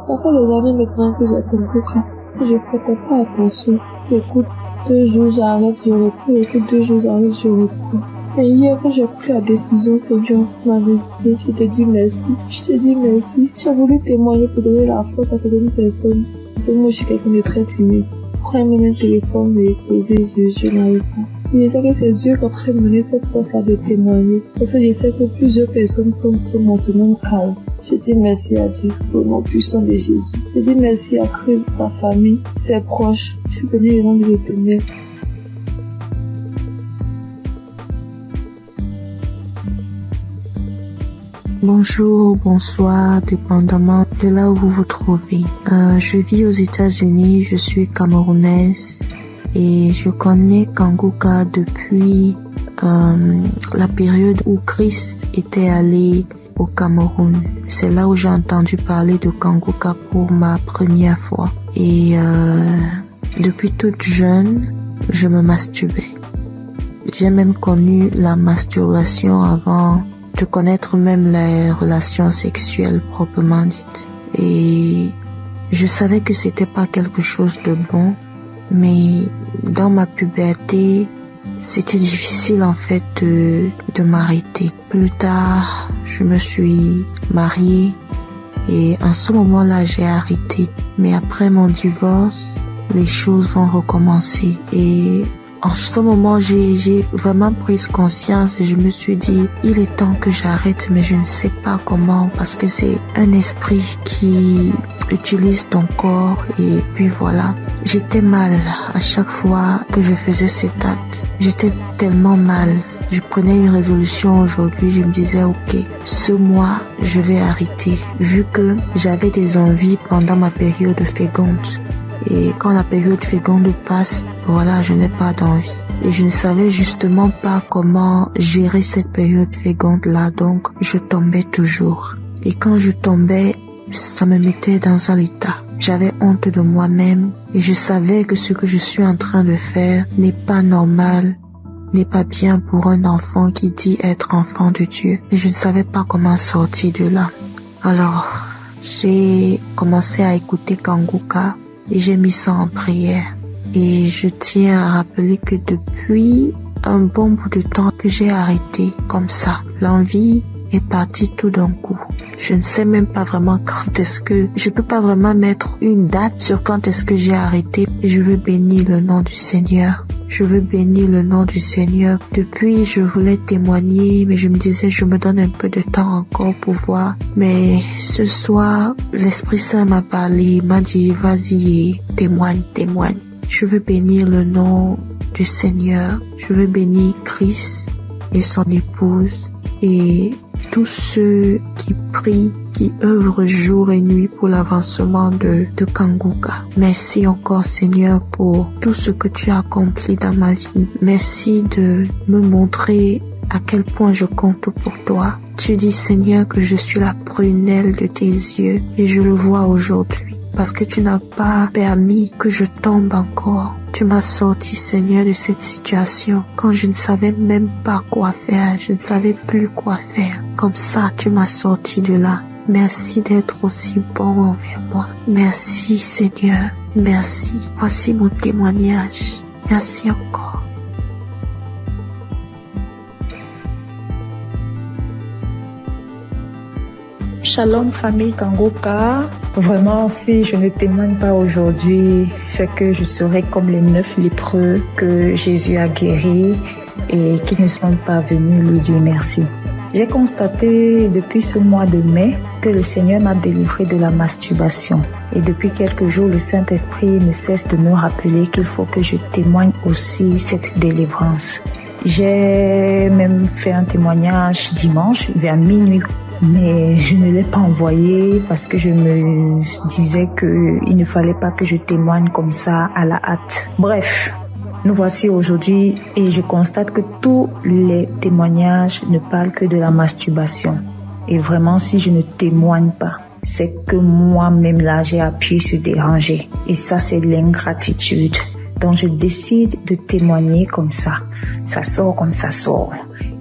Ça fait des années maintenant que j'ai compris. Je ne prêtais pas attention. J'écoute 2 jours, j'arrête, je reprends. J'écoute 2 jours, j'arrête, je reprends. Et hier, quand j'ai pris la décision, Seigneur m'a visité. Je te dis merci. Je te dis merci. J'ai voulu témoigner pour donner la force à certaines personnes. Parce que moi, je suis quelqu'un de très timide. Prends même un téléphone et poser, je n'arrive pas. Et je sais que c'est Dieu qui est en train de mener cette force-là de témoigner. Parce que je sais que plusieurs personnes sont dans ce même cas. Je dis merci à Dieu pour le nom puissant de Jésus. Je dis merci à Christ, sa famille, ses proches. Je suis béni le nom de l'Éternel. Bonjour, bonsoir, dépendamment de là où vous vous trouvez. Je vis aux États-Unis, je suis camerounaise et je connais Kanguka depuis la période où Christ était allé au Cameroun. C'est là où j'ai entendu parler de Kanguka pour ma première fois. Et depuis toute jeune, je me masturbais. J'ai même connu la masturbation avant de connaître même les relations sexuelles proprement dites. Et je savais que c'était pas quelque chose de bon, mais dans ma puberté, c'était difficile en fait de m'arrêter. Plus tard, je me suis mariée et en ce moment-là, j'ai arrêté. Mais après mon divorce, les choses ont recommencé et en ce moment, j'ai vraiment pris conscience et je me suis dit, il est temps que j'arrête, mais je ne sais pas comment, parce que c'est un esprit qui utilise ton corps et puis voilà. J'étais mal à chaque fois que je faisais cet acte. J'étais tellement mal. Je prenais une résolution aujourd'hui, je me disais, ok, ce mois, je vais arrêter, vu que j'avais des envies pendant ma période féconde. Et quand la période féconde passe, voilà, je n'ai pas d'envie. Et je ne savais justement pas comment gérer cette période féconde-là, donc je tombais toujours. Et quand je tombais, ça me mettait dans un état. J'avais honte de moi-même et je savais que ce que je suis en train de faire n'est pas normal, n'est pas bien pour un enfant qui dit être enfant de Dieu. Et je ne savais pas comment sortir de là. Alors, j'ai commencé à écouter Kanguka. Et j'ai mis ça en prière. Et je tiens à rappeler que depuis un bon bout de temps que j'ai arrêté comme ça, l'envie est partie tout d'un coup. Je ne sais même pas vraiment quand est-ce que... Je peux pas vraiment mettre une date sur quand est-ce que j'ai arrêté. Et je veux bénir le nom du Seigneur. Je veux bénir le nom du Seigneur. Depuis, je voulais témoigner, mais je me disais, je me donne un peu de temps encore pour voir. Mais ce soir, l'Esprit Saint m'a parlé, m'a dit, vas-y, témoigne. Je veux bénir le nom du Seigneur. Je veux bénir Christ et son épouse et tous ceux qui prient, qui œuvrent jour et nuit pour l'avancement de Kanguka. Merci encore Seigneur pour tout ce que tu as accompli dans ma vie. Merci de me montrer à quel point je compte pour toi. Tu dis Seigneur que je suis la prunelle de tes yeux et je le vois aujourd'hui. Parce que tu n'as pas permis que je tombe encore. Tu m'as sorti, Seigneur, de cette situation quand je ne savais même pas quoi faire. Je ne savais plus quoi faire. Comme ça, tu m'as sorti de là. Merci d'être aussi bon envers moi. Merci, Seigneur. Merci. Voici mon témoignage. Merci encore. Shalom famille Kanguka. Vraiment, si je ne témoigne pas aujourd'hui, c'est que je serai comme les 9 lépreux que Jésus a guéris et qui ne sont pas venus lui dire merci. J'ai constaté depuis ce mois de mai que le Seigneur m'a délivré de la masturbation. Et depuis quelques jours, le Saint-Esprit ne cesse de me rappeler qu'il faut que je témoigne aussi cette délivrance. J'ai même fait un témoignage dimanche vers minuit mais je ne l'ai pas envoyé parce que je me disais qu'il ne fallait pas que je témoigne comme ça à la hâte. Bref, nous voici aujourd'hui et je constate que tous les témoignages ne parlent que de la masturbation. Et vraiment, si je ne témoigne pas, c'est que moi-même là, j'ai appuyé sur déranger. Et ça, c'est l'ingratitude. Donc, je décide de témoigner comme ça. Ça sort comme ça sort.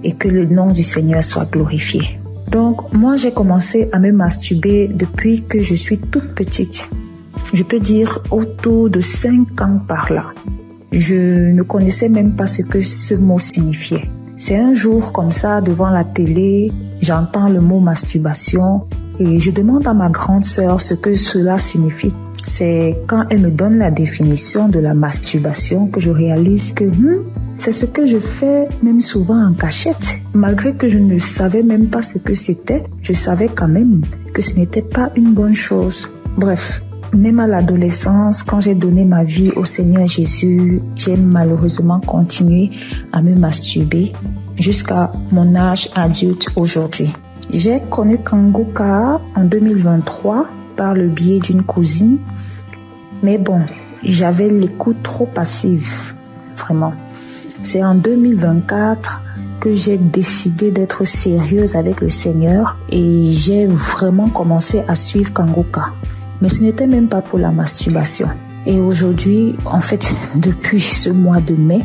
Et que le nom du Seigneur soit glorifié. Donc, moi, j'ai commencé à me masturber depuis que je suis toute petite. Je peux dire autour de 5 ans par là. Je ne connaissais même pas ce que ce mot signifiait. C'est un jour comme ça, devant la télé, j'entends le mot masturbation et je demande à ma grande sœur ce que cela signifie. C'est quand elle me donne la définition de la masturbation que je réalise que c'est ce que je fais même souvent en cachette. Malgré que je ne savais même pas ce que c'était, je savais quand même que ce n'était pas une bonne chose. Bref, même à l'adolescence, quand j'ai donné ma vie au Seigneur Jésus, j'ai malheureusement continué à me masturber jusqu'à mon âge adulte aujourd'hui. J'ai connu Kanguka en 2023 par le biais d'une cousine. Mais bon, j'avais l'écoute trop passive, vraiment. C'est en 2024 que j'ai décidé d'être sérieuse avec le Seigneur et j'ai vraiment commencé à suivre Kanguka. Mais ce n'était même pas pour la masturbation. Et aujourd'hui, en fait, depuis ce mois de mai,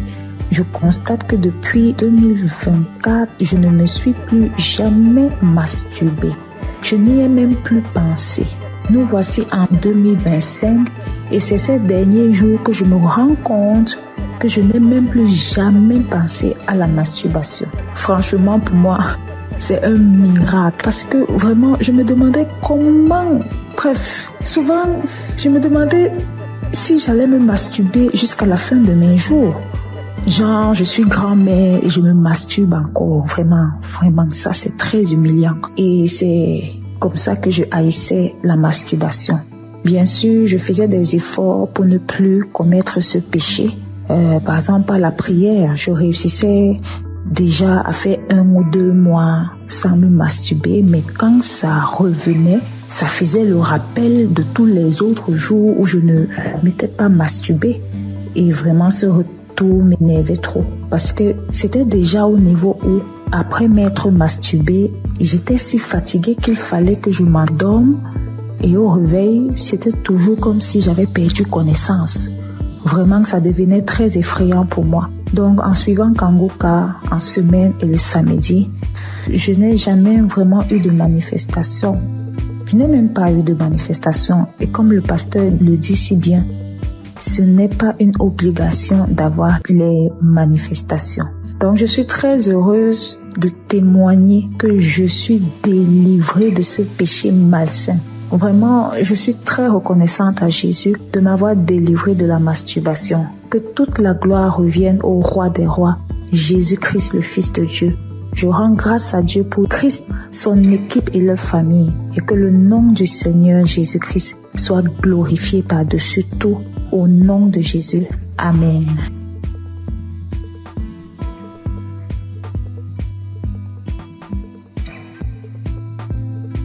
je constate que depuis 2024, je ne me suis plus jamais masturbée. Je n'y ai même plus pensé. Nous voici en 2025 et c'est ces derniers jours que je me rends compte que je n'ai même plus jamais pensé à la masturbation. Franchement, pour moi, c'est un miracle parce que vraiment, je me demandais comment. Bref, souvent, je me demandais si j'allais me masturber jusqu'à la fin de mes jours. Genre, je suis grand-mère et je me masturbe encore. Vraiment, ça c'est très humiliant. Et c'est comme ça que je haïssais la masturbation. Bien sûr, je faisais des efforts pour ne plus commettre ce péché. Par exemple, par la prière, je réussissais déjà à faire 1 ou 2 mois sans me masturber, mais quand ça revenait, ça faisait le rappel de tous les autres jours où je ne m'étais pas masturbée. Et vraiment, ce retour m'énervait trop parce que c'était déjà au niveau où, après m'être masturbée, j'étais si fatiguée qu'il fallait que je m'endorme et au réveil, c'était toujours comme si j'avais perdu connaissance. Vraiment, ça devenait très effrayant pour moi. Donc, en suivant Kanguka en semaine et le samedi, je n'ai jamais vraiment eu de manifestation. Je n'ai même pas eu de manifestation. Et comme le pasteur le dit si bien, ce n'est pas une obligation d'avoir les manifestations. Donc, je suis très heureuse de témoigner que je suis délivrée de ce péché malsain. Vraiment, je suis très reconnaissante à Jésus de m'avoir délivrée de la masturbation. Que toute la gloire revienne au roi des rois, Jésus-Christ, le Fils de Dieu. Je rends grâce à Dieu pour Christ, son équipe et leur famille. Et que le nom du Seigneur Jésus-Christ soit glorifié par-dessus tout. Au nom de Jésus. Amen.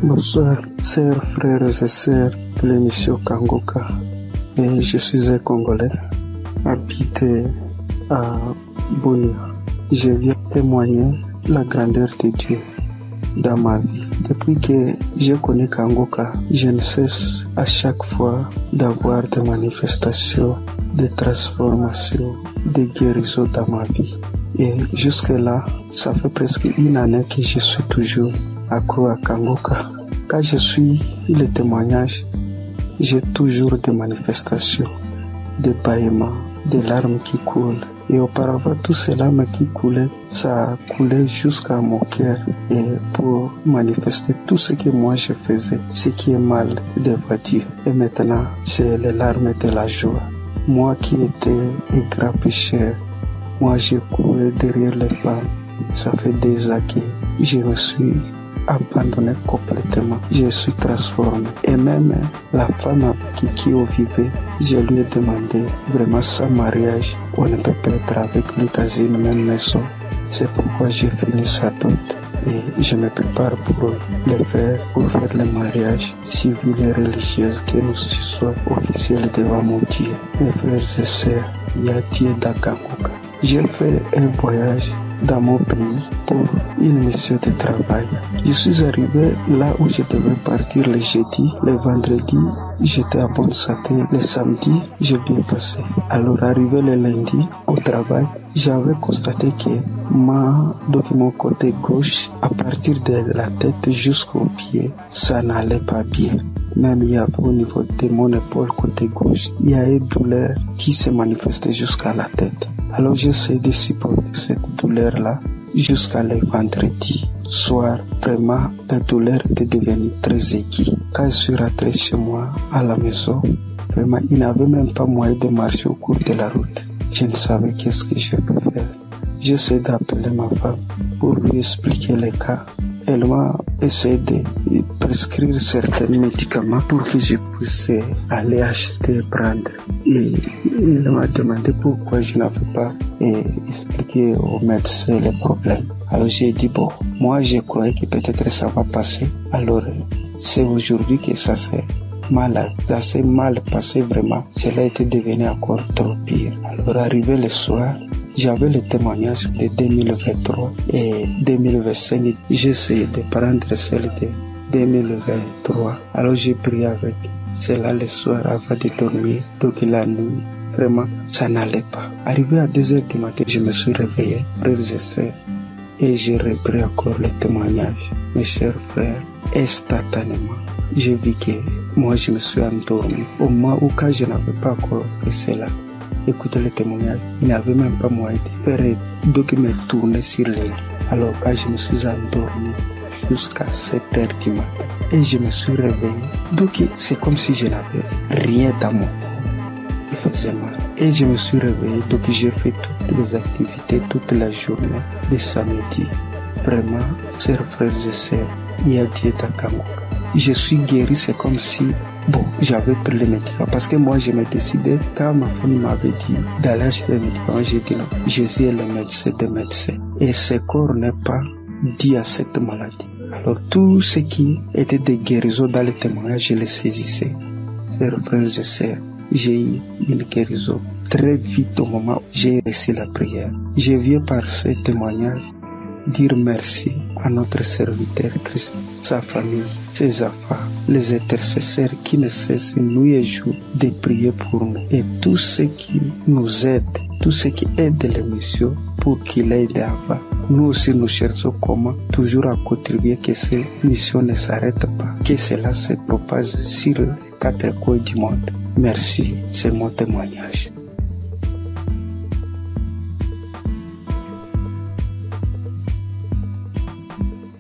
Bonsoir, chers frères et sœurs de l'émission Kanguka. Et je suis un Congolais, habité à Bunia. Je viens témoigner la grandeur de Dieu dans ma vie. Depuis que j'ai connu Kanguka, je ne cesse à chaque fois d'avoir des manifestations, des transformations, des guérisons dans ma vie. Et jusque-là, ça fait presque 1 année que je suis toujours accro à Kanguka. Quand je suis le témoignage, j'ai toujours des manifestations, des bâillements, des larmes qui coulent. Et auparavant, tous ces larmes qui coulaient, ça coulait jusqu'à mon cœur. Et pour manifester tout ce que moi je faisais, ce qui est mal devant Dieu. Et maintenant, c'est les larmes de la joie. Moi qui étais un grand pécheur, moi j'ai couru derrière les femmes. Ça fait des années que je me suis abandonné complètement. Je suis transformé. Et même la femme avec qui on vivait, je lui ai demandé vraiment sans mariage, on ne peut pas être avec lui dans une même maison. C'est pourquoi j'ai fini sa dot. et je me prépare pour faire le mariage civil et religieux, que nous soyons officiels devant mon Dieu. Mes frères et sœurs, Yati et Dakanguka. J'ai fait un voyage dans mon pays pour une mission de travail. Je suis arrivé là où je devais partir le jeudi, le vendredi, j'étais à bonne santé, le samedi, j'ai bien passé. Alors arrivé le lundi au travail, j'avais constaté que mon côté gauche, à partir de la tête jusqu'au pied, ça n'allait pas bien. Même il y avait au niveau de mon épaule côté gauche, il y a une douleur qui se manifestait jusqu'à la tête. Alors j'essaie de supporter cette douleur-là jusqu'à le vendredi soir. Vraiment, la douleur était devenue très aiguë. Quand je suis rentré chez moi à la maison, vraiment, il n'avait même pas moyen de marcher au cours de la route. Je ne savais qu'est-ce que je peux faire. J'essaie d'appeler ma femme pour lui expliquer le cas. Elle m'a essayé de prescrire certains médicaments pour que je puisse aller acheter, prendre. Et elle m'a demandé pourquoi je n'avais pas expliqué au médecin les problèmes. Alors j'ai dit, bon, moi je croyais que peut-être ça va passer. Alors c'est aujourd'hui que ça s'est mal passé vraiment. Cela était devenu encore trop pire. Alors arrivé le soir, j'avais le témoignage de 2023 et 2025. J'ai essayé de prendre celle de 2023. Alors j'ai prié avec cela le soir avant de dormir. Donc la nuit, vraiment, ça n'allait pas. Arrivé à 2h du matin, je me suis réveillé, frères et sœurs, et j'ai repris encore le témoignage. Mes chers frères, instantanément, j'ai vu que moi je me suis endormi. Au moment où quand je n'avais pas encore fait cela, écoutez le témoignage, il n'avait même pas moyen de faire donc me tourner sur le lit. Alors quand je me suis endormi jusqu'à 7h du matin et je me suis réveillé, donc c'est comme si je n'avais rien dans mon corps. Il faisait mal. Et je me suis réveillé, donc j'ai fait toutes les activités toute la journée de samedi. Vraiment, chers frères et sœurs, il y a Dieu Dakanguka. Je suis guéri, c'est comme si, j'avais pris les médicaments. Parce que moi, je me décidais, quand ma famille m'avait dit d'aller acheter les médicaments, j'ai dit non, Jésus est le médecin des médecins. Et ce corps n'est pas dû à cette maladie. Alors, tout ce qui était de guérison dans les témoignages, je les saisissais. Chers frères et sœurs, j'ai eu une guérison très vite au moment où j'ai reçu la prière. Je viens par ce témoignage dire merci à notre serviteur Christ, sa famille, ses enfants, les intercesseurs qui ne cessent nuit et jour de prier pour nous et tous ceux qui nous aident, tous ceux qui aident l'émission pour qu'il aille avant. Nous aussi nous cherchons comment toujours à contribuer que ces missions ne s'arrêtent pas, que cela se propage sur les 4 coins du monde. Merci, c'est mon témoignage.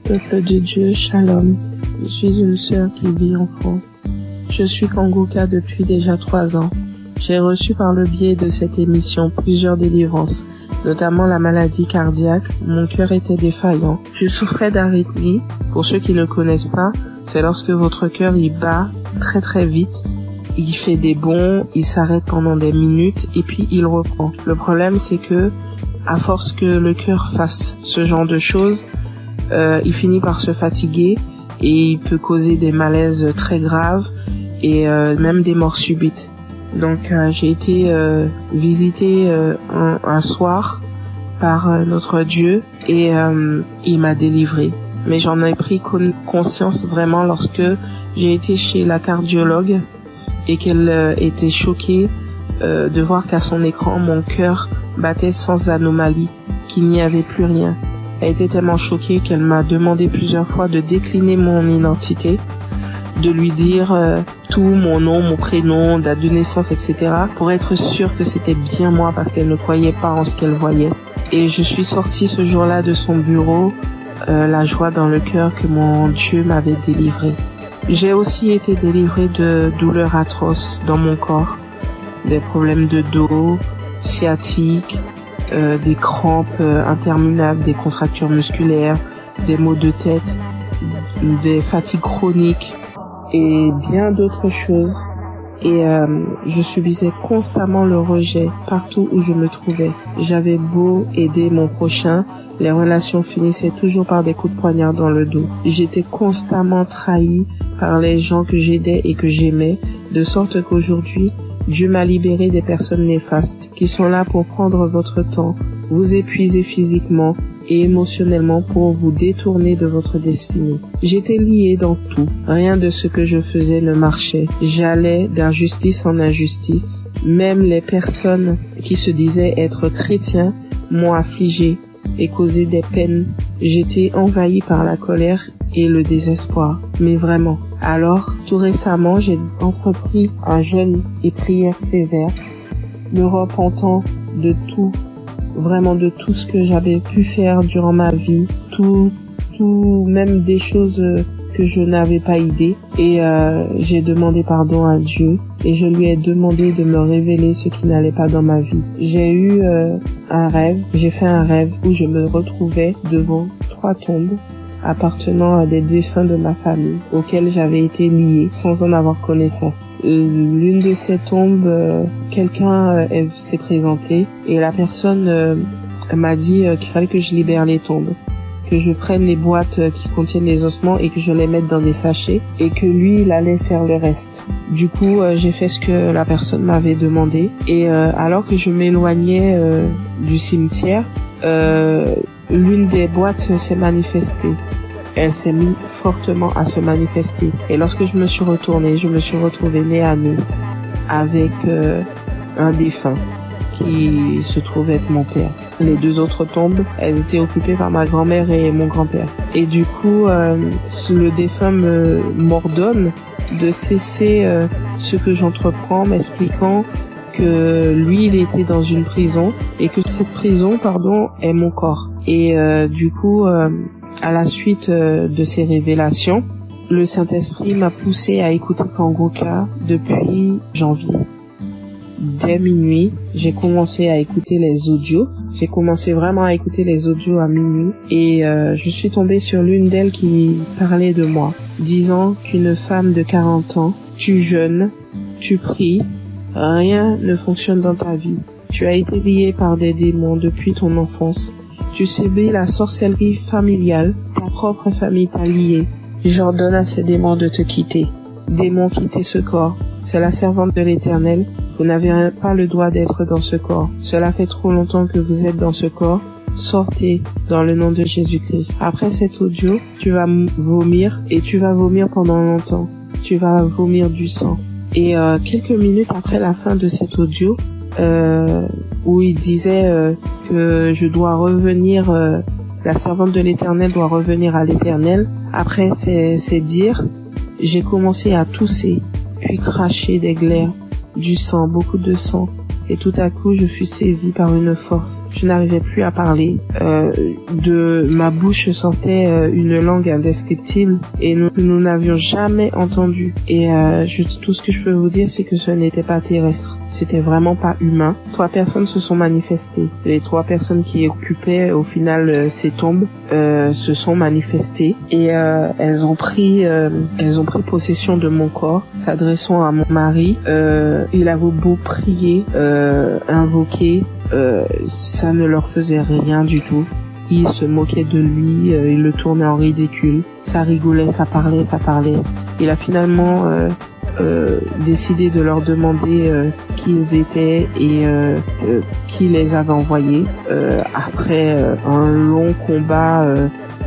Peuple de Dieu, Shalom. Je suis une sœur qui vit en France. Je suis Kanguka depuis déjà 3 ans. J'ai reçu par le biais de cette émission plusieurs délivrances, notamment la maladie cardiaque. Mon cœur était défaillant. Je souffrais d'arythmie. Pour ceux qui ne connaissent pas, c'est lorsque votre cœur il bat très très vite. Il fait des bonds, il s'arrête pendant des minutes et puis il reprend. Le problème c'est que, à force que le cœur fasse ce genre de choses, il finit par se fatiguer et il peut causer des malaises très graves et même des morts subites. Donc j'ai été visitée un soir par notre Dieu et il m'a délivrée. Mais j'en ai pris conscience vraiment lorsque j'ai été chez la cardiologue et qu'elle était choquée de voir qu'à son écran mon cœur battait sans anomalie, qu'il n'y avait plus rien. Elle était tellement choquée qu'elle m'a demandé plusieurs fois de décliner mon identité, de lui dire tout, mon nom, mon prénom, date de naissance, etc. pour être sûre que c'était bien moi parce qu'elle ne croyait pas en ce qu'elle voyait. Et je suis sortie ce jour-là de son bureau, la joie dans le cœur que mon Dieu m'avait délivrée. J'ai aussi été délivrée de douleurs atroces dans mon corps, des problèmes de dos, sciatiques, des crampes interminables, des contractures musculaires, des maux de tête, des fatigues chroniques et bien d'autres choses. et je subissais constamment le rejet partout où je me trouvais. J'avais beau aider mon prochain, les relations finissaient toujours par des coups de poignard dans le dos. J'étais constamment trahie par les gens que j'aidais et que j'aimais, de sorte qu'aujourd'hui, Dieu m'a libéré des personnes néfastes qui sont là pour prendre votre temps, vous épuiser physiquement et émotionnellement pour vous détourner de votre destinée. J'étais liée dans tout. Rien de ce que je faisais ne marchait. J'allais d'injustice en injustice. Même les personnes qui se disaient être chrétiens m'ont affligée et causé des peines. J'étais envahie par la colère et le désespoir. Mais vraiment. Alors, tout récemment, j'ai entrepris un jeûne et prière sévère, me repentant de tout, vraiment de tout ce que j'avais pu faire durant ma vie, tout, même des choses que je n'avais pas idée. Et j'ai demandé pardon à Dieu et je lui ai demandé de me révéler ce qui n'allait pas dans ma vie. J'ai eu j'ai fait un rêve où je me retrouvais devant 3 tombes appartenant à des défunts de ma famille auxquels j'avais été liée sans en avoir connaissance. L'une de ces tombes, quelqu'un s'est présenté et la personne m'a dit qu'il fallait que je libère les tombes, que je prenne les boîtes qui contiennent les ossements et que je les mette dans des sachets et que lui, il allait faire le reste. Du coup, j'ai fait ce que la personne m'avait demandé et alors que je m'éloignais du cimetière, l'une des boîtes s'est manifestée. Elle s'est mise fortement à se manifester. Et lorsque je me suis retournée, je me suis retrouvée nez à nez avec un défunt qui se trouvait être mon père. Les 2 autres tombes, elles étaient occupées par ma grand-mère et mon grand-père. Et du coup, le défunt m'ordonne de cesser ce que j'entreprends, m'expliquant que lui, il était dans une prison et que cette prison, est mon corps. Et du coup, à la suite de ces révélations, le Saint-Esprit m'a poussé à écouter Kanguka depuis janvier. Dès minuit, j'ai commencé à écouter les audios. J'ai commencé vraiment à écouter les audios à minuit et je suis tombée sur l'une d'elles qui parlait de moi, disant qu'une femme de 40 ans, tu jeûnes, tu pries, rien ne fonctionne dans ta vie. Tu as été lié par des démons depuis ton enfance. Tu subis la sorcellerie familiale. Ta propre famille t'a lié. J'ordonne à ces démons de te quitter. Démons, quittez ce corps. C'est la servante de l'Éternel. Vous n'avez pas le droit d'être dans ce corps. Cela fait trop longtemps que vous êtes dans ce corps. Sortez dans le nom de Jésus-Christ. Après cet audio, tu vas vomir et tu vas vomir pendant longtemps. Tu vas vomir du sang. Et quelques minutes après la fin de cet audio, où il disait que je dois revenir, la servante de l'Éternel doit revenir à l'Éternel. Après ces dires, j'ai commencé à tousser, puis cracher des glaires, du sang, beaucoup de sang. Et tout à coup, je fus saisie par une force. Je n'arrivais plus à parler. De ma bouche sortait une langue indescriptible et nous n'avions jamais entendu. Et tout ce que je peux vous dire, c'est que ce n'était pas terrestre. C'était vraiment pas humain. 3 personnes se sont manifestées. Les 3 personnes qui occupaient au final ces tombes se sont manifestées et elles ont pris possession de mon corps, s'adressant à mon mari. Il avait beau prier, invoquer, ça ne leur faisait rien du tout. Ils se moquaient de lui, ils le tournaient en ridicule. Ça rigolait, ça parlait. Il a finalement décidé de leur demander qui ils étaient et qui les avait envoyés. Après un long combat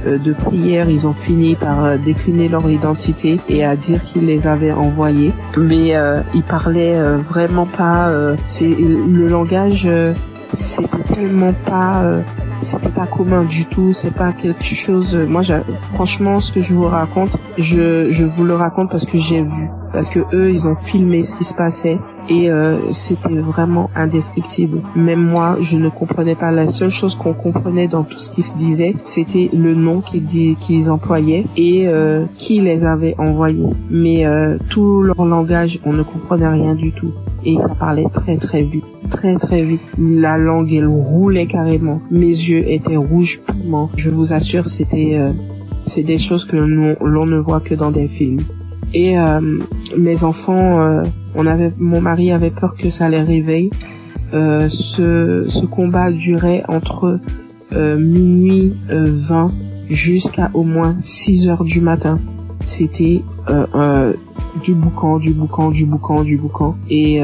de prière, ils ont fini par décliner leur identité et à dire qu'ils les avaient envoyés. Mais ils parlaient vraiment pas. Le langage, c'était tellement pas. C'était pas commun du tout, c'est pas quelque chose. Moi, franchement, ce que je vous raconte, je vous le raconte parce que j'ai vu, parce que eux, ils ont filmé ce qui se passait et c'était vraiment indescriptible. Même moi, je ne comprenais pas. La seule chose qu'on comprenait dans tout ce qui se disait, c'était le nom qu'ils employaient et qui les avait envoyés. Mais tout leur langage, on ne comprenait rien du tout. Et ça parlait très très vite. La langue, elle roulait carrément. Mes yeux étaient rouges piment. Je vous assure, c'est des choses que l'on ne voit que dans des films. Et mes enfants Mon mari avait peur que ça les réveille. Ce combat durait entre minuit 20 jusqu'à au moins 6 heures du matin. C'était du boucan. Et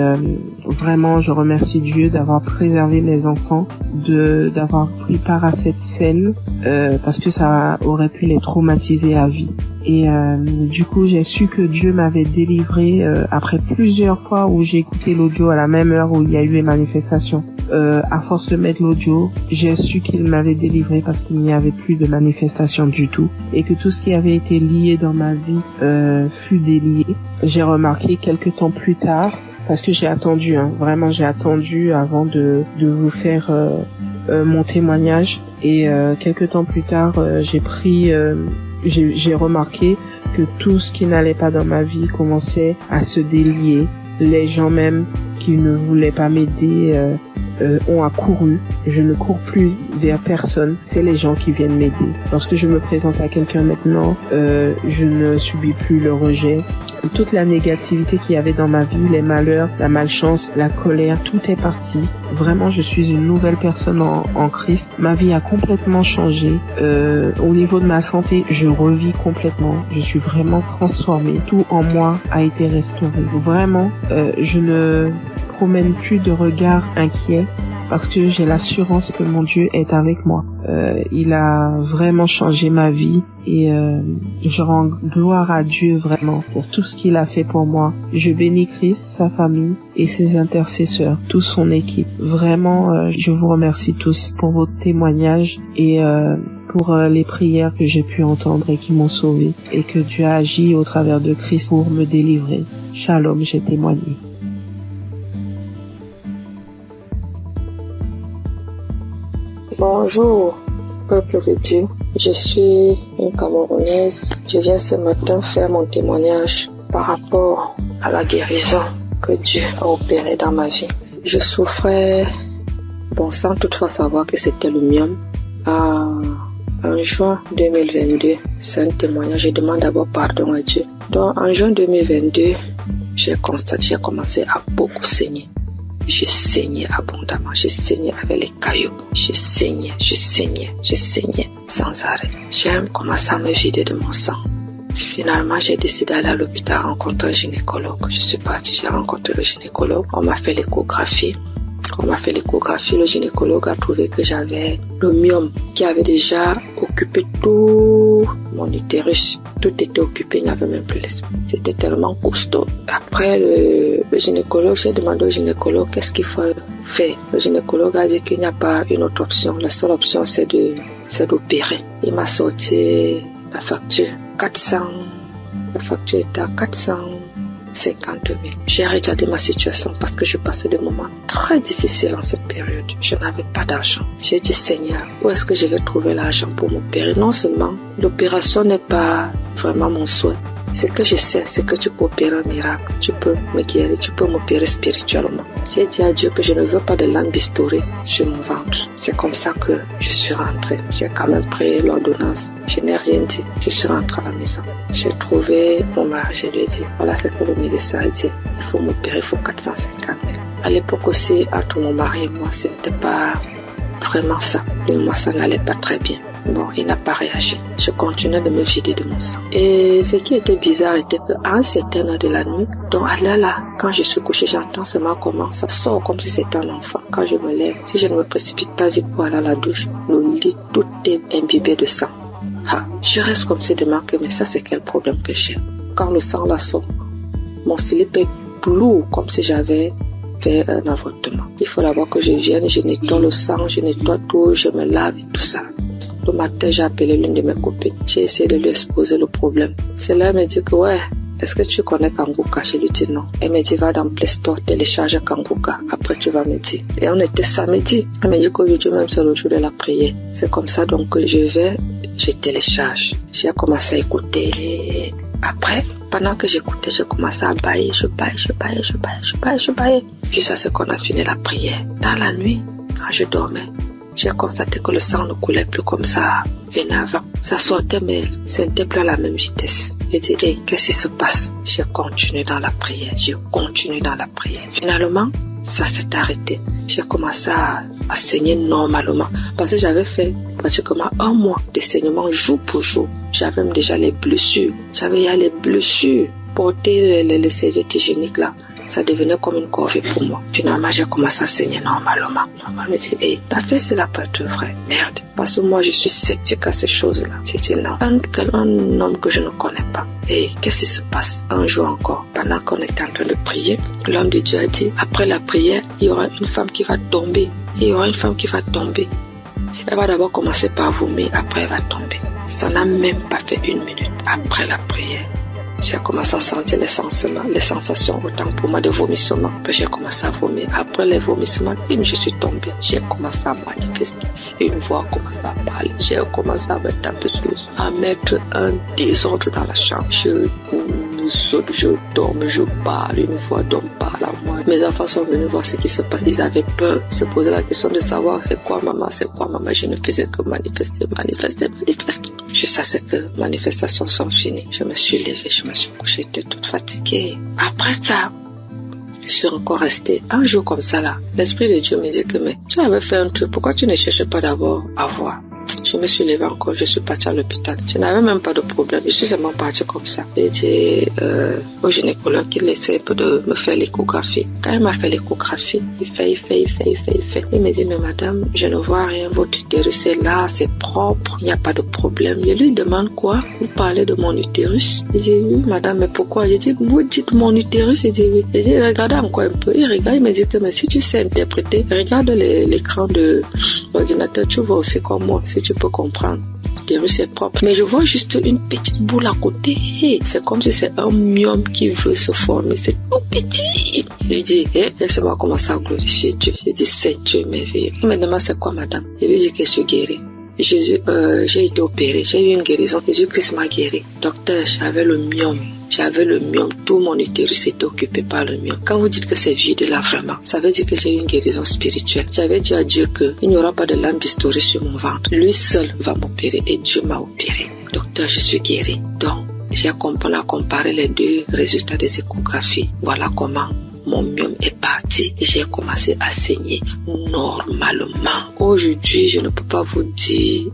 vraiment, je remercie Dieu d'avoir préservé mes enfants, d'avoir pris part à cette scène, parce que ça aurait pu les traumatiser à vie. Et du coup, j'ai su que Dieu m'avait délivré après plusieurs fois où j'ai écouté l'audio à la même heure où il y a eu les manifestations. À force de mettre l'audio, j'ai su qu'il m'avait délivré parce qu'il n'y avait plus de manifestations du tout et que tout ce qui avait été lié dans ma vie fut délié. J'ai remarqué quelques temps plus tard, parce que j'ai attendu, vraiment j'ai attendu avant de vous faire mon témoignage, et quelques temps plus tard j'ai remarqué que tout ce qui n'allait pas dans ma vie commençait à se délier. Les gens même qui ne voulaient pas m'aider ont accouru. Je ne cours plus vers personne, c'est les gens qui viennent m'aider. Lorsque je me présente à quelqu'un maintenant, je ne subis plus le rejet. Toute la négativité qu'il y avait dans ma vie, les malheurs, la malchance, la colère, tout est parti. Vraiment, je suis une nouvelle personne en Christ. Ma vie a complètement changé. Au niveau de ma santé, je revis complètement. Je suis vraiment transformée. Tout en moi a été restauré. Vraiment, je ne promène plus de regard inquiet parce que j'ai l'assurance que mon Dieu est avec moi. Il a vraiment changé ma vie et je rends gloire à Dieu vraiment pour tout ce qu'il a fait pour moi. Je bénis Christ, sa famille et ses intercesseurs, toute son équipe. Vraiment, je vous remercie tous pour vos témoignages et pour les prières que j'ai pu entendre et qui m'ont sauvé, et que Dieu a agi au travers de Christ pour me délivrer. Shalom, j'ai témoigné. Bonjour, peuple de Dieu. Je suis une Camerounaise. Je viens ce matin faire mon témoignage par rapport à la guérison que Dieu a opérée dans ma vie. Je souffrais, sans toutefois savoir que c'était le myome. En juin 2022, c'est un témoignage. Je demande d'abord pardon à Dieu. Donc, en juin 2022, j'ai commencé à beaucoup saigner. Je saignais abondamment, je saignais avec les cailloux, je saignais sans arrêt. J'ai commencé à me vider de mon sang. Finalement, j'ai décidé d'aller à l'hôpital rencontrer un gynécologue. Je suis partie, j'ai rencontré le gynécologue. On m'a fait l'échographie. Le gynécologue a trouvé que j'avais le myome qui avait déjà occupé tout mon utérus. Tout était occupé, il n'y avait même plus l'espace. C'était tellement costaud. Après le gynécologue, j'ai demandé au gynécologue qu'est-ce qu'il faut faire. Le gynécologue a dit qu'il n'y a pas une autre option. La seule option, c'est d'opérer. Il m'a sorti la facture. La facture était à 450 000. J'ai regardé ma situation parce que je passais des moments très difficiles en cette période. Je n'avais pas d'argent. J'ai dit, Seigneur, où est-ce que je vais trouver l'argent pour m'opérer? Non seulement l'opération n'est pas vraiment mon souhait. Ce que je sais, c'est que tu peux opérer un miracle. Tu peux me guérir, tu peux m'opérer spirituellement. J'ai dit à Dieu que je ne veux pas de lambistourée sur mon ventre. C'est comme ça que je suis rentrée. J'ai quand même pris l'ordonnance. Je n'ai rien dit. Je suis rentrée à la maison. J'ai trouvé mon mari. Je lui ai dit, voilà ce que le médecin a dit. Il faut m'opérer, il faut 450 000. À l'époque aussi, entre mon mari et moi, ce n'était pas vraiment ça. Et moi, ça n'allait pas très bien. Il n'a pas réagi. Je continuais de me vider de mon sang. Et ce qui était bizarre était qu'à un certain heure de la nuit, donc là, quand je suis couchée, j'entends seulement comment ça sort comme si c'était un enfant. Quand je me lève, si je ne me précipite pas vite pour aller à la douche, le lit, tout est imbibé de sang. Je reste comme si de manquer, mais ça c'est quel problème que j'ai. Quand le sang là sort, mon slip est lourd comme si j'avais fait un avortement. Il faut d'abord que je vienne, je nettoie le sang, je nettoie tout, je me lave et tout ça. Le matin, j'ai appelé l'une de mes copines. J'ai essayé de lui exposer le problème. Celle-là, elle me dit que est-ce que tu connais Kanguka? Je lui dis non. Elle me dit, va dans Play Store, télécharge Kanguka. Après, tu vas me dire. Et on était samedi. Elle me dit qu'aujourd'hui même, c'est le jour de la prière. C'est comme ça, donc, que je télécharge. J'ai commencé à écouter. Et après, pendant que j'écoutais, j'ai commencé à bailler. Je baille. Jusqu'à ce qu'on a fini la prière. Dans la nuit, quand je dormais, j'ai constaté que le sang ne coulait plus comme ça venait avant. Ça sortait, mais ce n'était plus à la même vitesse. J'ai dit, hey, qu'est-ce qui se passe? J'ai continué dans la prière. Finalement, ça s'est arrêté. J'ai commencé à saigner normalement parce que j'avais fait pratiquement 1 mois de saignement jour pour jour. J'avais même déjà les blessures. Porter les serviettes hygiéniques là, ça devenait comme une corvée pour moi. Finalement, j'ai commencé à saigner normalement. Je me dis, hey, t'as fait cela pour être vrai. Merde. Parce que moi, je suis sceptique à ces choses-là. J'ai dit non. Un homme que je ne connais pas. Et qu'est-ce qui se passe? Un jour encore, pendant qu'on était en train de prier, l'homme de Dieu a dit, après la prière, il y aura une femme qui va tomber. Elle va d'abord commencer par vomir, après elle va tomber. Ça n'a même pas fait 1 minute après la prière. J'ai commencé à sentir les sensations, autant pour moi de vomissement. Puis j'ai commencé à vomir. Après les vomissements, je suis tombée. J'ai commencé à manifester. Une voix a commencé à parler. J'ai commencé à me taper sur le dos, à mettre un désordre dans la chambre. Je saute, je tombe, je parle. Une voix d'homme parle à moi. Mes enfants sont venus voir ce qui se passe. Ils avaient peur. Se poser la question de savoir c'est quoi maman. Je ne faisais que manifester. Je savais que manifestations sont finies. Je me suis levée, je me suis couchée, j'étais toute fatiguée. Après ça, je suis encore restée un jour comme ça là. L'Esprit de Dieu me dit que mais tu avais fait un truc, pourquoi tu ne cherchais pas d'abord à voir? Je me suis levée encore, je suis partie à l'hôpital. Je n'avais même pas de problème, je suis seulement partie comme ça. J'ai dit au gynécologue qu'il essaie un peu de me faire l'échographie. Quand il m'a fait l'échographie, il fait. Il me dit, mais madame, je ne vois rien, votre utérus est là, c'est propre, il n'y a pas de problème. Je lui demande quoi? Vous parlez de mon utérus? Il dit, oui madame, mais pourquoi? J'ai dit, vous dites mon utérus? Il dit, oui. J'ai dit, regardez encore un peu. Il regarde, il me dit que mais si tu sais interpréter, regarde l'écran de l'ordinateur, tu vois aussi comme moi. Si tu peux comprendre. L'utérus est propre. Mais je vois juste une petite boule à côté. C'est comme si c'est un myome qui veut se former. C'est tout petit. Je lui dis, laissez-moi commencer à glorifier Dieu. Je dis, c'est Dieu merveilleux. Il me demande, c'est quoi madame? Je lui dis que je suis guérie. Jésus, j'ai été opérée. J'ai eu une guérison. Jésus-Christ m'a guérie. Docteur, j'avais le myome. Tout mon utérus était occupé par le myome. Quand vous dites que c'est vide là vraiment, ça veut dire que j'ai eu une guérison spirituelle. J'avais dit à Dieu qu'il n'y aura pas de lame bistourée sur mon ventre. Lui seul va m'opérer et Dieu m'a opéré. Docteur, je suis guérie. Donc, j'ai comparé les 2 résultats des échographies. Voilà comment mon myome est parti et j'ai commencé à saigner normalement. Aujourd'hui, je ne peux pas vous dire,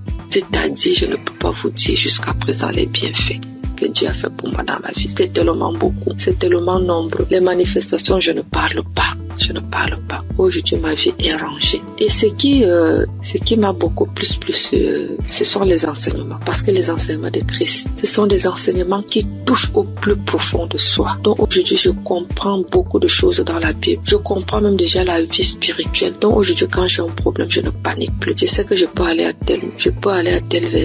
jusqu'à présent les bienfaits que Dieu a fait pour moi dans ma vie. C'est tellement beaucoup, c'est tellement nombreux. Les manifestations, je ne parle pas. Aujourd'hui, ma vie est rangée. Et ce qui m'a beaucoup plus, ce sont les enseignements. Parce que les enseignements de Christ, ce sont des enseignements qui touchent au plus profond de soi. Donc aujourd'hui, je comprends beaucoup de choses dans la Bible. Je comprends même déjà la vie spirituelle. Donc aujourd'hui, quand j'ai un problème, je ne panique plus. Je sais que je peux aller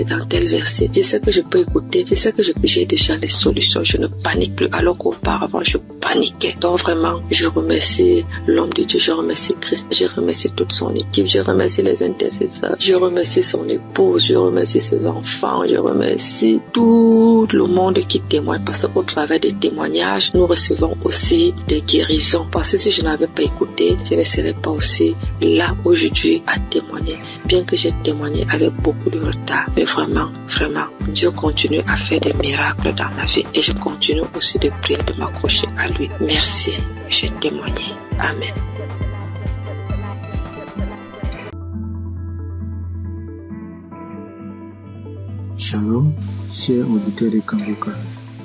dans tel verset. Je sais que je peux écouter. Je sais que j'ai déjà les solutions. Je ne panique plus. Alors qu'auparavant, je paniquais. Donc vraiment, je remercie l'homme de Dieu, je remercie Christ, je remercie toute son équipe, je remercie les intercesseurs, je remercie son épouse, je remercie ses enfants, je remercie tout le monde qui témoigne, parce qu'au travers des témoignages, nous recevons aussi des guérisons. Parce que si je n'avais pas écouté, je ne serais pas aussi là aujourd'hui à témoigner, bien que j'ai témoigné avec beaucoup de retard. Mais vraiment, Dieu continue à faire des miracles dans ma vie et je continue aussi de prier, de m'accrocher à lui. Merci, j'ai témoigné. Amen. Shalom, chers auditeurs de Kanguka.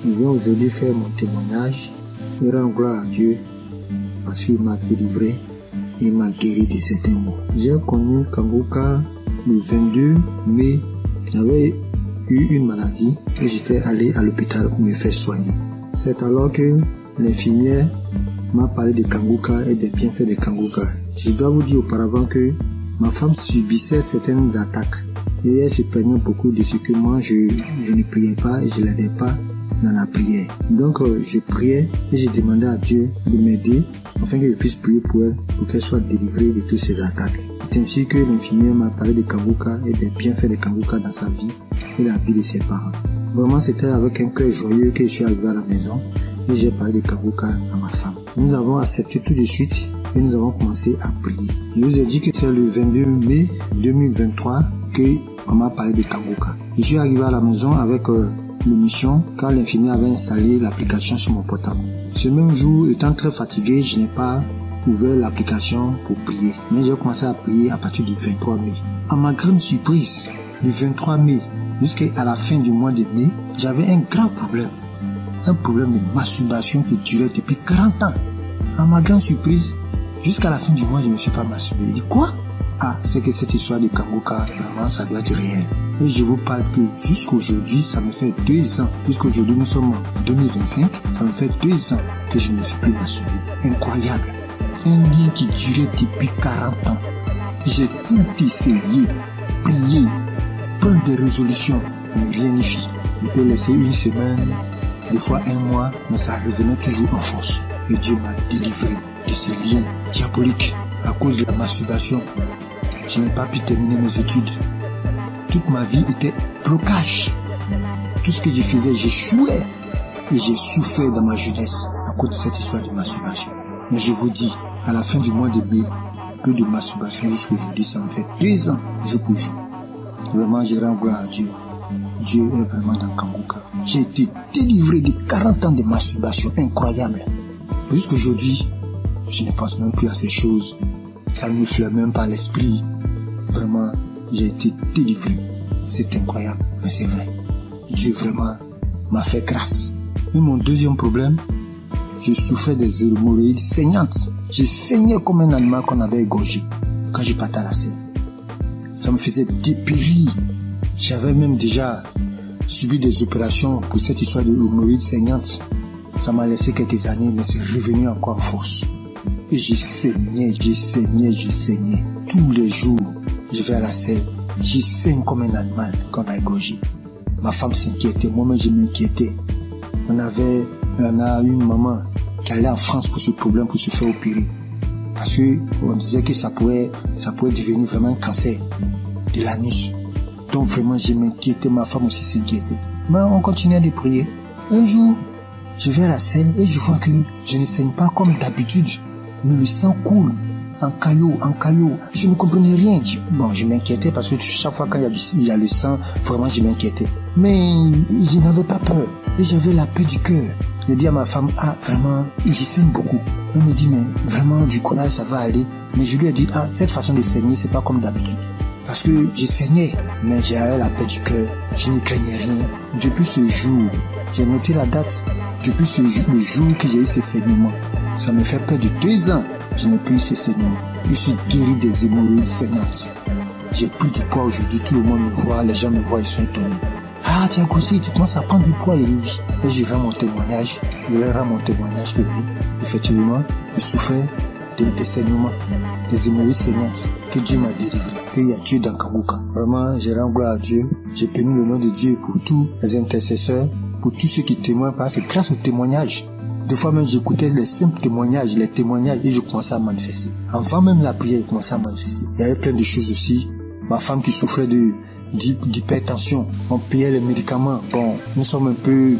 Je viens aujourd'hui faire mon témoignage et rendre gloire à Dieu parce qu'il m'a délivré et m'a guéri de certains maux. J'ai connu Kanguka le 22 mai. J'avais eu une maladie et j'étais allé à l'hôpital pour me faire soigner. C'est alors que l'infirmière m'a parlé de Kanguka et des bienfaits de Kanguka. Je dois vous dire auparavant que ma femme subissait certaines attaques et elle se plaignait beaucoup de ce que moi je ne priais pas et je ne l'aidais pas dans la prière. Donc je priais et je demandais à Dieu de m'aider afin que je puisse prier pour elle, pour qu'elle soit délivrée de toutes ces attaques. C'est ainsi que l'infirmière m'a parlé de Kanguka et des bienfaits de Kanguka dans sa vie et la vie de ses parents. Vraiment, c'était avec un cœur joyeux que je suis arrivé à la maison et j'ai parlé de Kanguka à ma femme. Nous avons accepté tout de suite et nous avons commencé à prier. Je vous ai dit que c'est le 22 mai 2023 qu'on m'a parlé de Kanguka. Je suis arrivé à la maison avec l'émission car l'infirmier avait installé l'application sur mon portable. Ce même jour, étant très fatigué, je n'ai pas ouvert l'application pour prier. Mais j'ai commencé à prier à partir du 23 mai. À ma grande surprise, du 23 mai jusqu'à la fin du mois de mai, j'avais un grand problème. Un problème de masturbation qui durait depuis 40 ans. À ma grande surprise, jusqu'à la fin du mois, je ne me suis pas masturbé. Je dis quoi? Ah, c'est que cette histoire de Kanguka, vraiment, ça doit être réel. Et je vous parle que jusqu'aujourd'hui, ça me fait 2 ans. Jusqu'aujourd'hui, nous sommes en 2025, ça me fait 2 ans que je ne me suis plus masturbé. Incroyable. Un lien qui durait depuis 40 ans. J'ai tout essayé, prié, prendre des résolutions, mais rien n'y fit. Je peux laisser une semaine, des fois 1 mois, mais ça revenait toujours en force. Et Dieu m'a délivré de ces liens diaboliques à cause de la masturbation. Je n'ai pas pu terminer mes études. Toute ma vie était blocage. Tout ce que je faisais, j'échouais. Et j'ai souffert dans ma jeunesse à cause de cette histoire de masturbation. Mais je vous dis, à la fin du mois de mai, plus de masturbation jusqu'aujourd'hui, ça me fait 2 ans, jour pour jour. Vraiment, je rends gloire à Dieu. Dieu est vraiment dans Kanguka. J'ai été délivré de 40 ans de masturbation incroyable. Jusqu'aujourd'hui, je ne pense même plus à ces choses. Ça ne me flaire même pas l'esprit. Vraiment, j'ai été délivré. C'est incroyable, mais c'est vrai. Dieu vraiment m'a fait grâce. Et mon deuxième problème, je souffrais des hémorroïdes saignantes. Je saignais comme un animal qu'on avait égorgé quand je partais à la scène. Ça me faisait dépérir. J'avais même déjà subi des opérations pour cette histoire de hémorroïdes saignantes. Ça m'a laissé quelques années, mais c'est revenu encore en force. Et je saignais. Tous les jours, je vais à la selle. Je saigne comme un animal qu'on a égorgé. Ma femme s'inquiétait, moi-même je m'inquiétais. On a une maman qui allait en France pour ce problème, pour se faire opérer. Parce qu'on disait que ça pouvait devenir vraiment un cancer de l'anus. Donc vraiment je m'inquiétais, ma femme aussi s'inquiétait. Mais on continuait de prier. Un jour, je vais à la selle et je vois que je ne saigne pas comme d'habitude. Mais le sang coule en caillot. Je ne comprenais rien. Je m'inquiétais parce que chaque fois quand il y a le sang, vraiment je m'inquiétais. Mais je n'avais pas peur. Et j'avais la paix du cœur. Je dis à ma femme, vraiment, je saigne beaucoup. Elle me dit, mais vraiment, du courage, ça va aller. Mais je lui ai dit, cette façon de saigner, c'est pas comme d'habitude. Parce que je saignais, mais j'avais la paix du cœur. Je ne craignais rien. Depuis ce jour, j'ai noté la date. Depuis le jour que j'ai eu ce saignement, ça me fait près de 2 ans. Je n'ai plus eu ce saignement. Je suis guéri des hémorroïdes saignantes. J'ai pris du poids aujourd'hui. Tout le monde me voit, les gens me voient, ils sont étonnés. Ah, tu as grossi, tu commences à prendre du poids, et oui. Et je rends mon témoignage. Je leur rends mon témoignage que oui, effectivement, je souffrais des saignements, des hémorroïdes saignantes, que Dieu m'a délivré, qu'il y a Dieu dans Kanguka. Vraiment, je rends gloire à Dieu. J'ai béni le nom de Dieu pour tous les intercesseurs, pour tous ceux qui témoignent, parce que grâce au témoignage, des fois même j'écoutais les simples témoignages, et je commençais à manifester. Avant même la prière, je commençais à manifester. Il y avait plein de choses aussi. Ma femme qui souffrait d'hypertension, on payait les médicaments. Bon, nous sommes un peu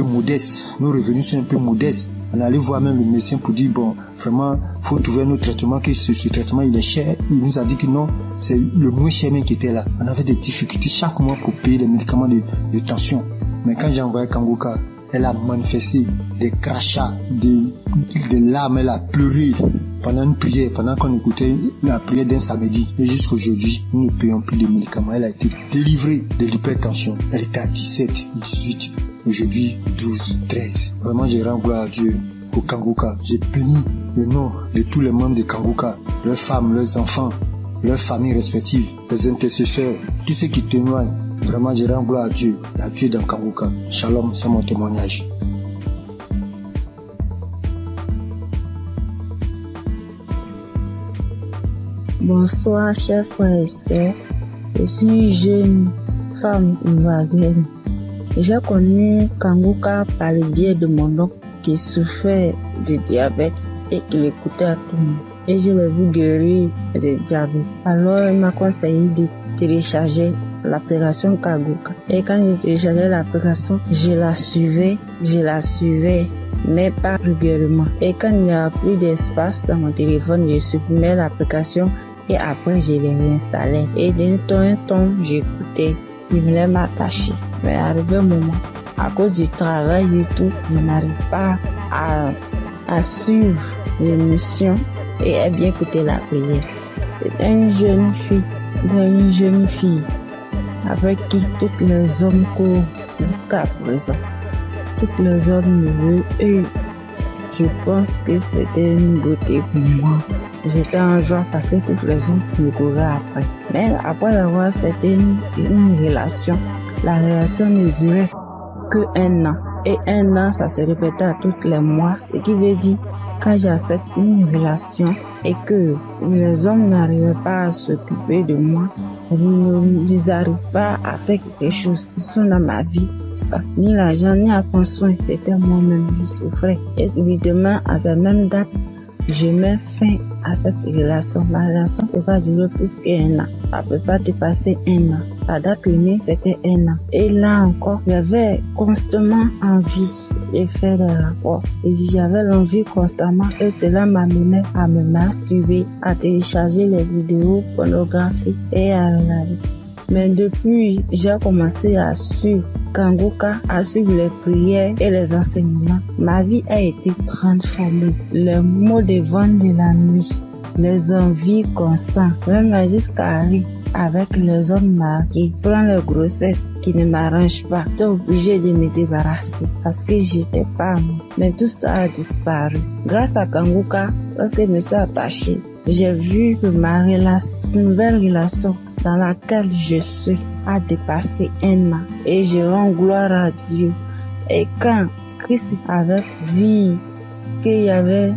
modestes. Nos revenus sont un peu modestes. On allait voir même le médecin pour dire, bon, vraiment, faut trouver un autre traitement, que ce traitement, il est cher. Il nous a dit que non, c'est le moins cher même qui était là. On avait des difficultés chaque mois pour payer les médicaments de tension. Mais quand j'ai envoyé Kanguka, elle a manifesté des crachats, des larmes, elle a pleuré pendant une prière, pendant qu'on écoutait la prière d'un samedi. Et jusqu'aujourd'hui, nous ne payons plus de médicaments. Elle a été délivrée de l'hypertension. Elle était à 17, 18, aujourd'hui 12, 13. Vraiment, je rends gloire à Dieu pour Kanguka. J'ai béni le nom de tous les membres de Kanguka, leurs femmes, leurs enfants, leurs familles respectives, les intercesseurs, tous ceux qui témoignent. Vraiment, je rends gloire à Dieu dans Kanguka. Shalom, c'est mon témoignage. Bonsoir, chers frères et sœurs. Je suis jeune femme ivoirienne. J'ai connu Kanguka par le biais de mon oncle qui souffrait de diabète et qui l'écoutait à tout le monde. Et je l'ai vu guérir de diabète. Alors, il m'a conseillé de télécharger l'application Kanguka. Et quand j'ai téléchargé l'application, je la suivais, mais pas régulièrement. Et quand il n'y a plus d'espace dans mon téléphone, je supprimais l'application et après je l'ai réinstallée. Et d'un temps en temps, j'écoutais il voulait m'attacher. Mais arrivé un moment, à cause du travail et tout, je n'arrive pas à suivre l'émission et à bien écouter la prière. C'est une jeune fille avec qui tous les hommes courent jusqu'à présent. Tous les hommes me veulent et je pense que c'était une beauté pour moi. J'étais en joie parce que tous les hommes me couraient après. Mais après avoir, c'était une relation. La relation ne durait que 1 an. Et 1 an, ça se répétait à tous les mois. Ce qui veut dire, quand j'accepte une relation et que les hommes n'arrivaient pas à s'occuper de moi, ils n'arrivent pas à faire quelque chose. Ils sont dans ma vie. Ça. Ni l'argent, ni à prendre soin. C'était moi-même qui souffrais. Et subitement, à cette même date, je mets fin à cette relation. Ma relation ne peut pas durer plus qu'1 an. Ça ne peut pas dépasser 1 an. La date limite, c'était 1 an. Et là encore, j'avais constamment envie de faire des rapports. Et j'avais l'envie constamment. Et cela m'amenait à me masturber, à télécharger les vidéos pornographiques et à regarder. Mais depuis, j'ai commencé à suivre Kanguka, à suivre les prières et les enseignements. Ma vie a été transformée. Le mot de vent de la nuit, les envies constantes, même jusqu'à aller avec les hommes mariés, prendre les grossesses qui ne m'arrangent pas. J'étais obligée de me débarrasser parce que j'étais pas moi. Mais tout ça a disparu. Grâce à Kanguka, lorsque je me suis attachée, j'ai vu que ma nouvelle relation dans laquelle je suis a dépassé 1 an. Et je rends gloire à Dieu. Et quand Christ avait dit qu'il y avait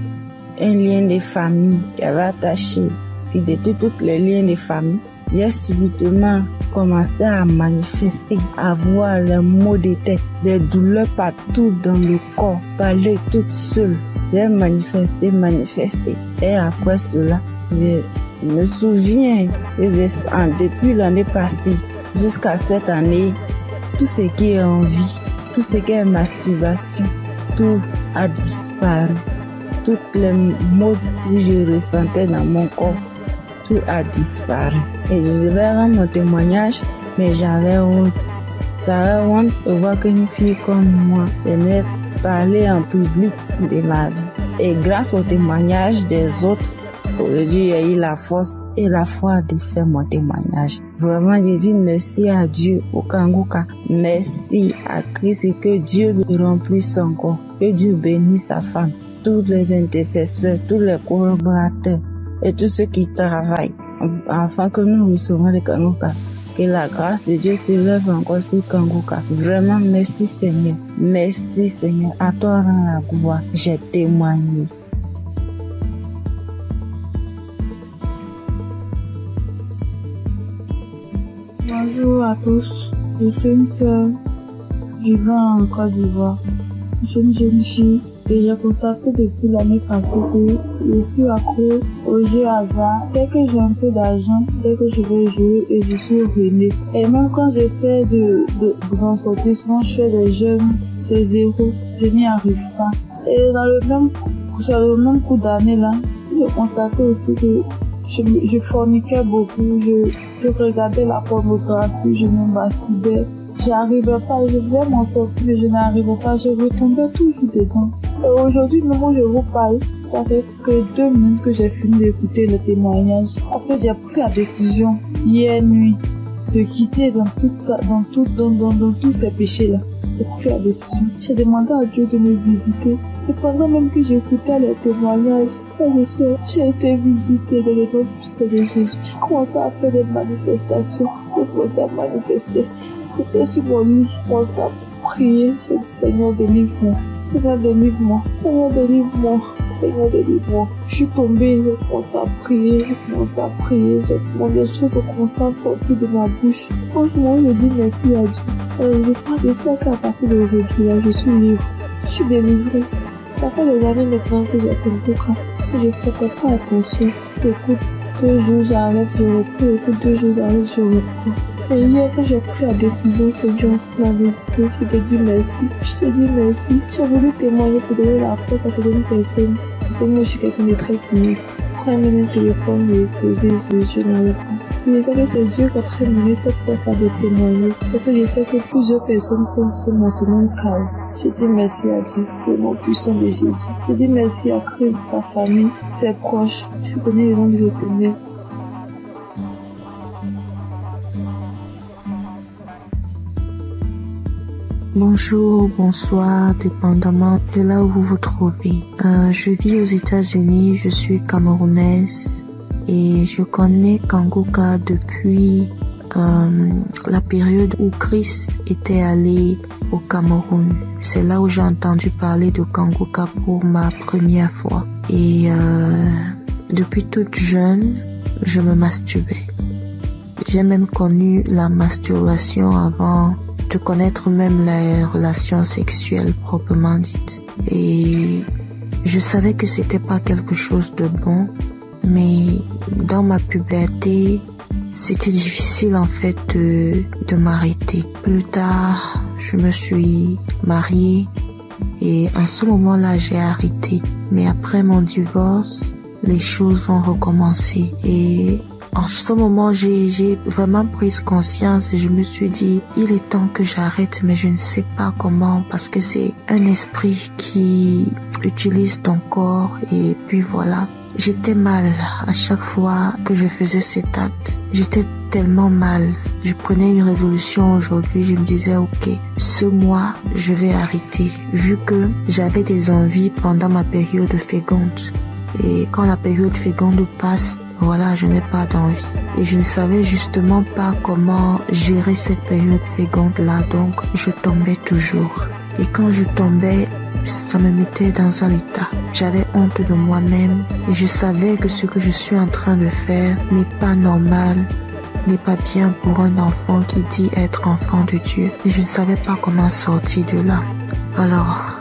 un lien de famille qui avait attaché, puis de tous les liens de famille, j'ai subitement commencé à manifester, à voir les maux de tête, des douleurs partout dans le corps, parler toute seule. J'ai manifesté. Et après cela, je me souviens que depuis l'année passée jusqu'à cette année, tout ce qui est envie, tout ce qui est masturbation, tout a disparu. Toutes les maux que je ressentais dans mon corps, tout a disparu. Et je vais rendre mon témoignage, mais j'avais honte. J'avais honte de voir qu'une fille comme moi venait parler en public de ma vie. Et grâce au témoignage des autres, aujourd'hui, j'ai eu la force et la foi de faire mon témoignage. Vraiment, je dis merci à Dieu, au Kanguka. Merci à Christ et que Dieu le remplisse encore. Que Dieu bénisse sa femme, tous les intercesseurs, tous les collaborateurs et tous ceux qui travaillent afin que nous recevons le Kanguka. Que la grâce de Dieu s'élève encore sur Kanguka. Vraiment, merci Seigneur. Merci Seigneur. À toi rend la gloire. J'ai témoigné. Bonjour à tous. Je suis une sœur vivant en Côte d'Ivoire. Je suis une jeune fille et j'ai constaté depuis l'année passée que je suis accro aux jeux hasard. Dès que j'ai un peu d'argent, dès que je veux jouer et je suis ruinée. Et même quand j'essaie de m'en sortir, souvent je fais des jeux, c'est 0, je n'y arrive pas. Et sur le même coup d'année là, j'ai constaté aussi que je forniquais beaucoup, je regardais la pornographie, je me masturbais. J'arrivais pas, je voulais m'en sortir, mais je n'arrivais pas, je retombais toujours dedans. Et aujourd'hui, le moment où je vous parle, ça fait que 2 minutes que j'ai fini d'écouter le témoignage. Parce que j'ai pris la décision, hier nuit, de quitter dans tous ces péchés-là. J'ai pris la décision. J'ai demandé à Dieu de me visiter. Et pendant même que j'écoutais les témoignages, j'ai été visitée dans le nom puissant de Jésus. J'ai commencé à faire des manifestations. J'ai commencé à manifester. J'étais sur mon lit, je commençais à prier. J'ai dit, Seigneur, délivre-moi. Seigneur, délivre-moi. Seigneur, délivre-moi. Seigneur, délivre-moi. Je suis tombée, j'ai commencé à prier. J'ai demandé des choses ont commencé à sortir de ma bouche. Franchement, je dis merci à Dieu. Je sais qu'à partir d'aujourd'hui, là, je suis libre. Je suis délivrée. Ça fait des années maintenant que j'ai Kanguka. Je ne prêtais pas attention. J'écoute 2 jours, j'arrête, je reprends. J'écoute 2 jours, j'arrête, je reprends. Et hier, quand j'ai pris la décision, Seigneur, pour la visiter, je te dis merci. J'ai voulu témoigner pour donner la force à certaines personnes. Parce que moi, je suis quelqu'un de très timide. Prends même un téléphone, me poser, je n'arrive pas. Je sais que c'est Dieu qui a très mené cette force-là de témoigner. Parce que je sais que plusieurs personnes sont dans ce même chaos. Je dis merci à Dieu pour le nom puissant de Jésus. Je dis merci à Christ, sa famille, ses proches. Je connais le nom de l'Éternel. Bonjour, bonsoir, dépendamment de là où vous vous trouvez. Je vis aux États-Unis, je suis camerounaise et je connais Kanguka depuis la période où Christ était allé au Cameroun. C'est là où j'ai entendu parler de Kanguka pour ma première fois. Et depuis toute jeune, je me masturbais. J'ai même connu la masturbation avant de connaître même les relations sexuelles proprement dites. Et je savais que c'était pas quelque chose de bon, mais dans ma puberté, c'était difficile en fait de m'arrêter. Plus tard, je me suis mariée et en ce moment-là, j'ai arrêté. Mais après mon divorce, les choses ont recommencé et en ce moment, j'ai vraiment pris conscience et je me suis dit, il est temps que j'arrête, mais je ne sais pas comment parce que c'est un esprit qui utilise ton corps et puis voilà. J'étais mal à chaque fois que je faisais cet acte. J'étais tellement mal. Je prenais une résolution aujourd'hui, je me disais, ok, ce mois, je vais arrêter vu que j'avais des envies pendant ma période féconde. Et quand la période féconde passe, voilà, je n'ai pas d'envie. Et je ne savais justement pas comment gérer cette période féconde-là, donc je tombais toujours. Et quand je tombais, ça me mettait dans un état. J'avais honte de moi-même et je savais que ce que je suis en train de faire n'est pas normal, n'est pas bien pour un enfant qui dit être enfant de Dieu. Et je ne savais pas comment sortir de là. Alors,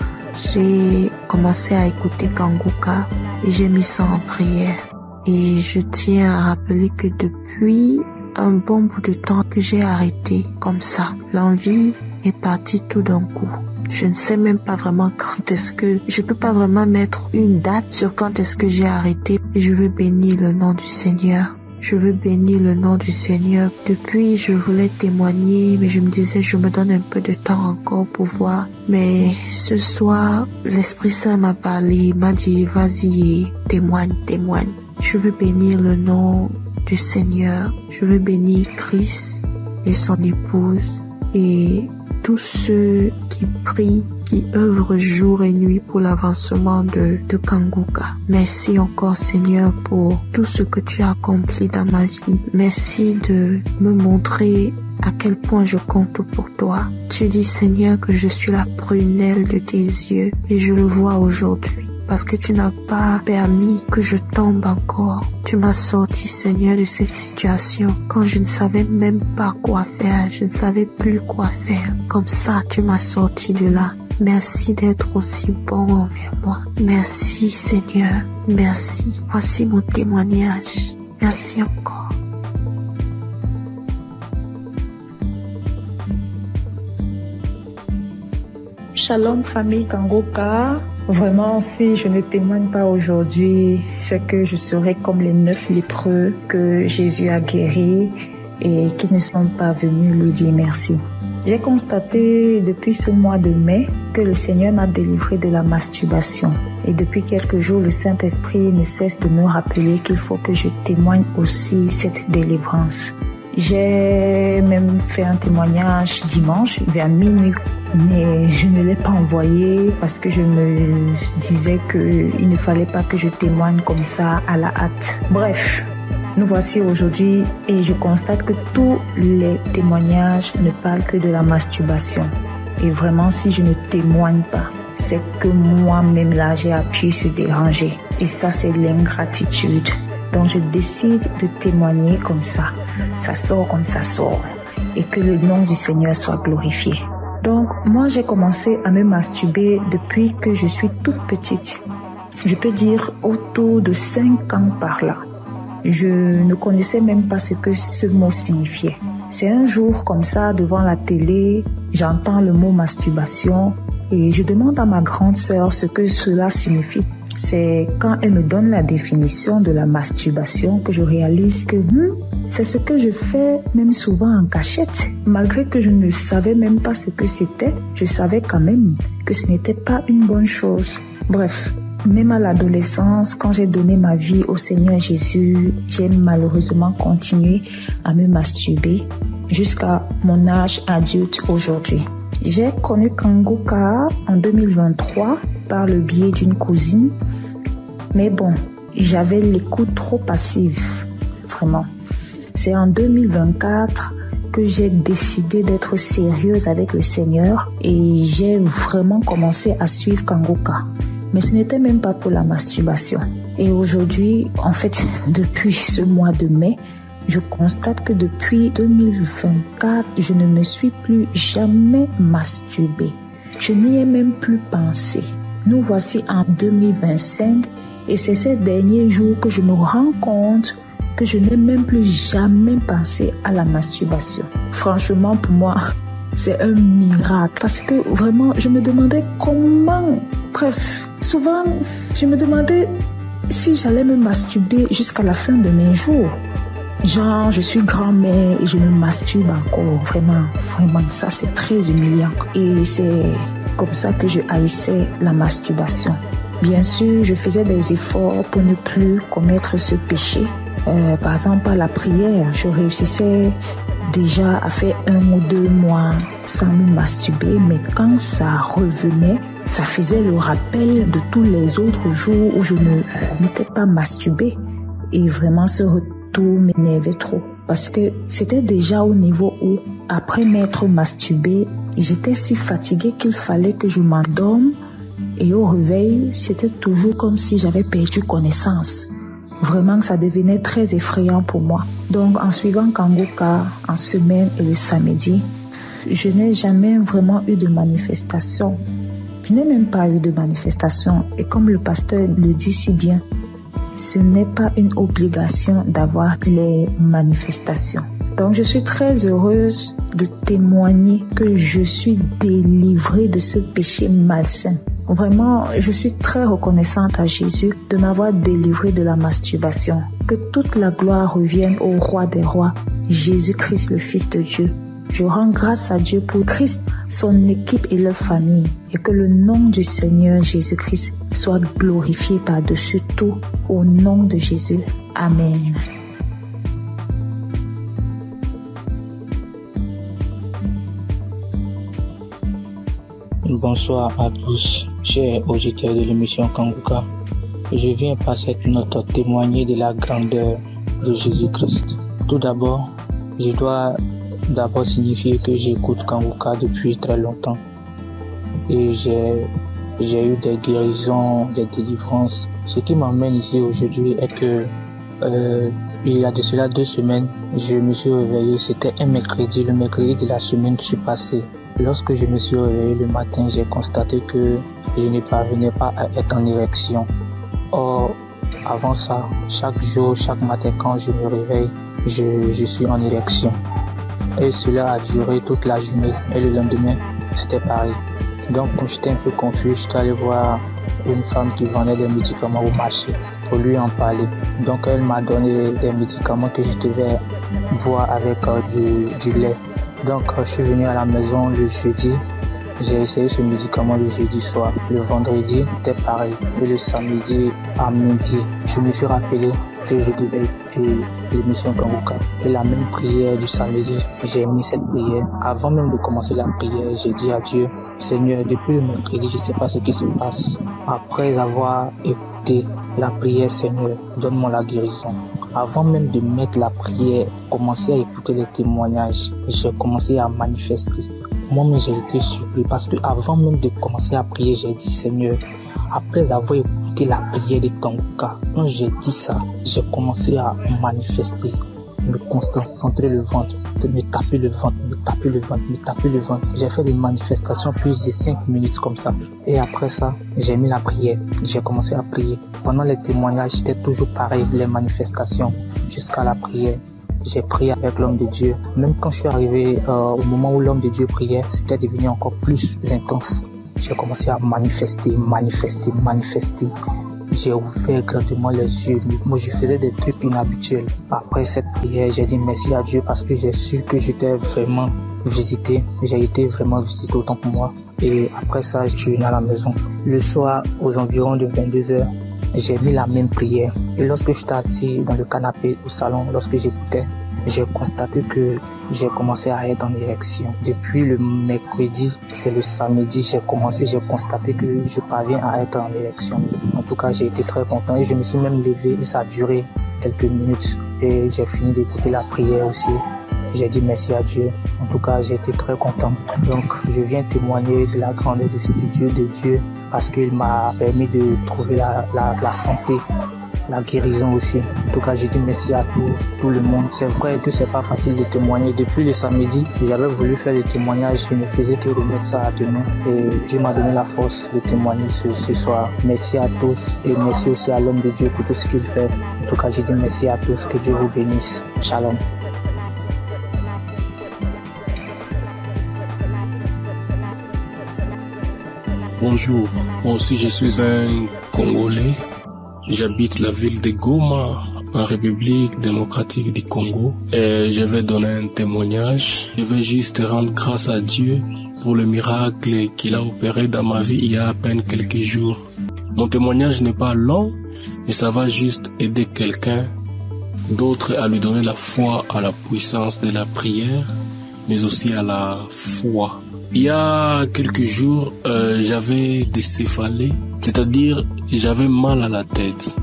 j'ai commencé à écouter Kanguka et j'ai mis ça en prière. Et je tiens à rappeler que depuis un bon bout de temps que j'ai arrêté comme ça, l'envie est partie tout d'un coup. Je ne sais même pas vraiment quand est-ce que... Je peux pas vraiment mettre une date sur quand est-ce que j'ai arrêté. Et je veux bénir le nom du Seigneur. Je veux bénir le nom du Seigneur. Depuis, je voulais témoigner, mais je me disais, je me donne un peu de temps encore pour voir. Mais ce soir, l'Esprit Saint m'a parlé, il m'a dit, vas-y, témoigne. Je veux bénir le nom du Seigneur. Je veux bénir Christ et son épouse et tous ceux qui prient, qui œuvrent jour et nuit pour l'avancement de Kanguka. Merci encore Seigneur pour tout ce que tu as accompli dans ma vie. Merci de me montrer à quel point je compte pour toi. Tu dis Seigneur que je suis la prunelle de tes yeux et je le vois aujourd'hui. Parce que tu n'as pas permis que je tombe encore. Tu m'as sorti, Seigneur, de cette situation quand je ne savais même pas quoi faire. Je ne savais plus quoi faire. Comme ça, tu m'as sorti de là. Merci d'être aussi bon envers moi. Merci, Seigneur. Merci. Voici mon témoignage. Merci encore. Shalom famille Kanguka. Vraiment, si je ne témoigne pas aujourd'hui, c'est que je serai comme les 9 lépreux que Jésus a guéris et qui ne sont pas venus lui dire merci. J'ai constaté depuis ce mois de mai que le Seigneur m'a délivré de la masturbation. Et depuis quelques jours, le Saint-Esprit ne cesse de me rappeler qu'il faut que je témoigne aussi cette délivrance. J'ai même fait un témoignage dimanche vers minuit, mais je ne l'ai pas envoyé parce que je me disais qu'il ne fallait pas que je témoigne comme ça à la hâte. Bref, nous voici aujourd'hui et je constate que tous les témoignages ne parlent que de la masturbation. Et vraiment, si je ne témoigne pas, c'est que moi-même là, j'ai appuyé sur déranger. Et ça, c'est l'ingratitude. Donc je décide de témoigner comme ça. Ça sort comme ça sort. Et que le nom du Seigneur soit glorifié. Donc moi j'ai commencé à me masturber depuis que je suis toute petite. Je peux dire autour de 5 ans par là. Je ne connaissais même pas ce que ce mot signifiait. C'est un jour comme ça devant la télé, j'entends le mot masturbation et je demande à ma grande sœur ce que cela signifie. C'est quand elle me donne la définition de la masturbation que je réalise que C'est ce que je fais même souvent en cachette. Malgré que je ne savais même pas ce que c'était, je savais quand même que ce n'était pas une bonne chose. Bref, même à l'adolescence, quand j'ai donné ma vie au Seigneur Jésus, j'ai malheureusement continué à me masturber jusqu'à mon âge adulte aujourd'hui. J'ai connu Kanguka en 2023 par le biais d'une cousine. Mais bon, j'avais l'écoute trop passive, vraiment. C'est en 2024 que j'ai décidé d'être sérieuse avec le Seigneur et j'ai vraiment commencé à suivre Kanguka. Mais ce n'était même pas pour la masturbation. Et aujourd'hui, en fait, depuis ce mois de mai, je constate que depuis 2024, je ne me suis plus jamais masturbée. Je n'y ai même plus pensé. Nous voici en 2025 et c'est ces derniers jours que je me rends compte que je n'ai même plus jamais pensé à la masturbation. Franchement, pour moi, c'est un miracle parce que vraiment, je me demandais comment. Bref, souvent, je me demandais si j'allais me masturber jusqu'à la fin de mes jours. Genre, je suis grand-mère et je me masturbe encore. Vraiment, ça c'est très humiliant. Et c'est comme ça que je haïssais la masturbation. Bien sûr, je faisais des efforts pour ne plus commettre ce péché. Par exemple, à la prière, je réussissais déjà à faire 1 ou 2 mois sans me masturber, mais quand ça revenait, ça faisait le rappel de tous les autres jours où je ne m'étais pas masturbée. Et vraiment, ce retour m'énervait trop. Parce que c'était déjà au niveau où, après m'être masturbée, j'étais si fatiguée qu'il fallait que je m'endorme. Et au réveil, c'était toujours comme si j'avais perdu connaissance. Vraiment, ça devenait très effrayant pour moi. Donc, en suivant Kanguka en semaine et le samedi, je n'ai jamais vraiment eu de manifestation. Je n'ai même pas eu de manifestation. Et comme le pasteur le dit si bien, ce n'est pas une obligation d'avoir les manifestations. Donc, je suis très heureuse de témoigner que je suis délivrée de ce péché malsain. Vraiment, je suis très reconnaissante à Jésus de m'avoir délivrée de la masturbation. Que toute la gloire revienne au roi des rois, Jésus-Christ, le Fils de Dieu. Je rends grâce à Dieu pour Christ, son équipe et leur famille, et que le nom du Seigneur Jésus-Christ soit glorifié par-dessus tout, au nom de Jésus. Amen. Bonsoir à tous, chers auditeurs de l'émission Kanguka. Je viens par cette note témoigner de la grandeur de Jésus-Christ. Tout d'abord, je dois signifier que j'écoute Kanguka depuis très longtemps. Et j'ai eu des guérisons, des délivrances. Ce qui m'emmène ici aujourd'hui est que il y a de cela 2 semaines, je me suis réveillé, c'était un mercredi, le mercredi de la semaine qui s'est passée. Lorsque je me suis réveillé le matin, j'ai constaté que je ne parvenais pas à être en érection. Or, avant ça, chaque jour, chaque matin quand je me réveille, je suis en érection. Et cela a duré toute la journée. Et le lendemain, c'était pareil. Donc, quand j'étais un peu confus, j'étais allé voir une femme qui vendait des médicaments au marché pour lui en parler. Donc, elle m'a donné des médicaments que je devais boire avec du lait. Donc, je suis venu à la maison le jeudi. J'ai essayé ce médicament le jeudi soir. Le vendredi, c'était pareil. Et le samedi à midi, je me suis rappelé que je devais écouter l'émission Kanguka. Et la même prière du samedi, j'ai mis cette prière. Avant même de commencer la prière, j'ai dit à Dieu, Seigneur, depuis le mercredi, je ne sais pas ce qui se passe. Après avoir écouté la prière, Seigneur, donne-moi la guérison. Avant même de mettre la prière, commencer à écouter les témoignages, j'ai commencé à manifester. Moi-même, j'ai été surpris parce que avant même de commencer à prier, j'ai dit, Seigneur, après avoir écouté la prière de Kanguka, quand j'ai dit ça, j'ai commencé à manifester, me concentrer le ventre, me taper le ventre. J'ai fait des manifestations plus de 5 minutes comme ça. Et après ça, j'ai mis la prière. J'ai commencé à prier. Pendant les témoignages, c'était toujours pareil, les manifestations, jusqu'à la prière. J'ai prié avec l'homme de Dieu. Même quand je suis arrivé au moment où l'homme de Dieu priait, c'était devenu encore plus intense. J'ai commencé à manifester. j'ai ouvert grandement les yeux. Moi, je faisais des trucs inhabituels. Après cette prière, j'ai dit merci à Dieu parce que j'ai su que j'étais vraiment visité. J'ai été vraiment visité autant que moi. Et après ça, je suis venu à la maison. Le soir, aux environs de 22h, j'ai mis la même prière. Et lorsque j'étais assis dans le canapé au salon, lorsque j'écoutais, j'ai constaté que j'ai commencé à être en érection. Depuis le mercredi, c'est le samedi, j'ai constaté que je parviens à être en érection. En tout cas, j'ai été très content et je me suis même levé et ça a duré quelques minutes. Et j'ai fini d'écouter la prière aussi. J'ai dit merci à Dieu. En tout cas, j'ai été très content. Donc, je viens témoigner de la grandeur de ce Dieu parce qu'il m'a permis de trouver la santé, la guérison aussi. En tout cas, j'ai dit merci à tout le monde. C'est vrai que c'est pas facile de témoigner. Depuis le samedi, j'avais voulu faire le témoignage. Je ne faisais que remettre ça à demain. Et Dieu m'a donné la force de témoigner ce soir. Merci à tous et merci aussi à l'homme de Dieu pour tout ce qu'il fait. En tout cas, j'ai dit merci à tous. Que Dieu vous bénisse. Shalom. Bonjour, moi aussi je suis un Congolais. J'habite la ville de Goma, en République démocratique du Congo. Et je vais donner un témoignage. Je vais juste rendre grâce à Dieu pour le miracle qu'il a opéré dans ma vie il y a à peine quelques jours. Mon témoignage n'est pas long, mais ça va juste aider quelqu'un d'autre à lui donner la foi à la puissance de la prière, mais aussi à la foi. Il y a quelques jours, j'avais des céphalées, c'est-à-dire j'avais mal à la tête,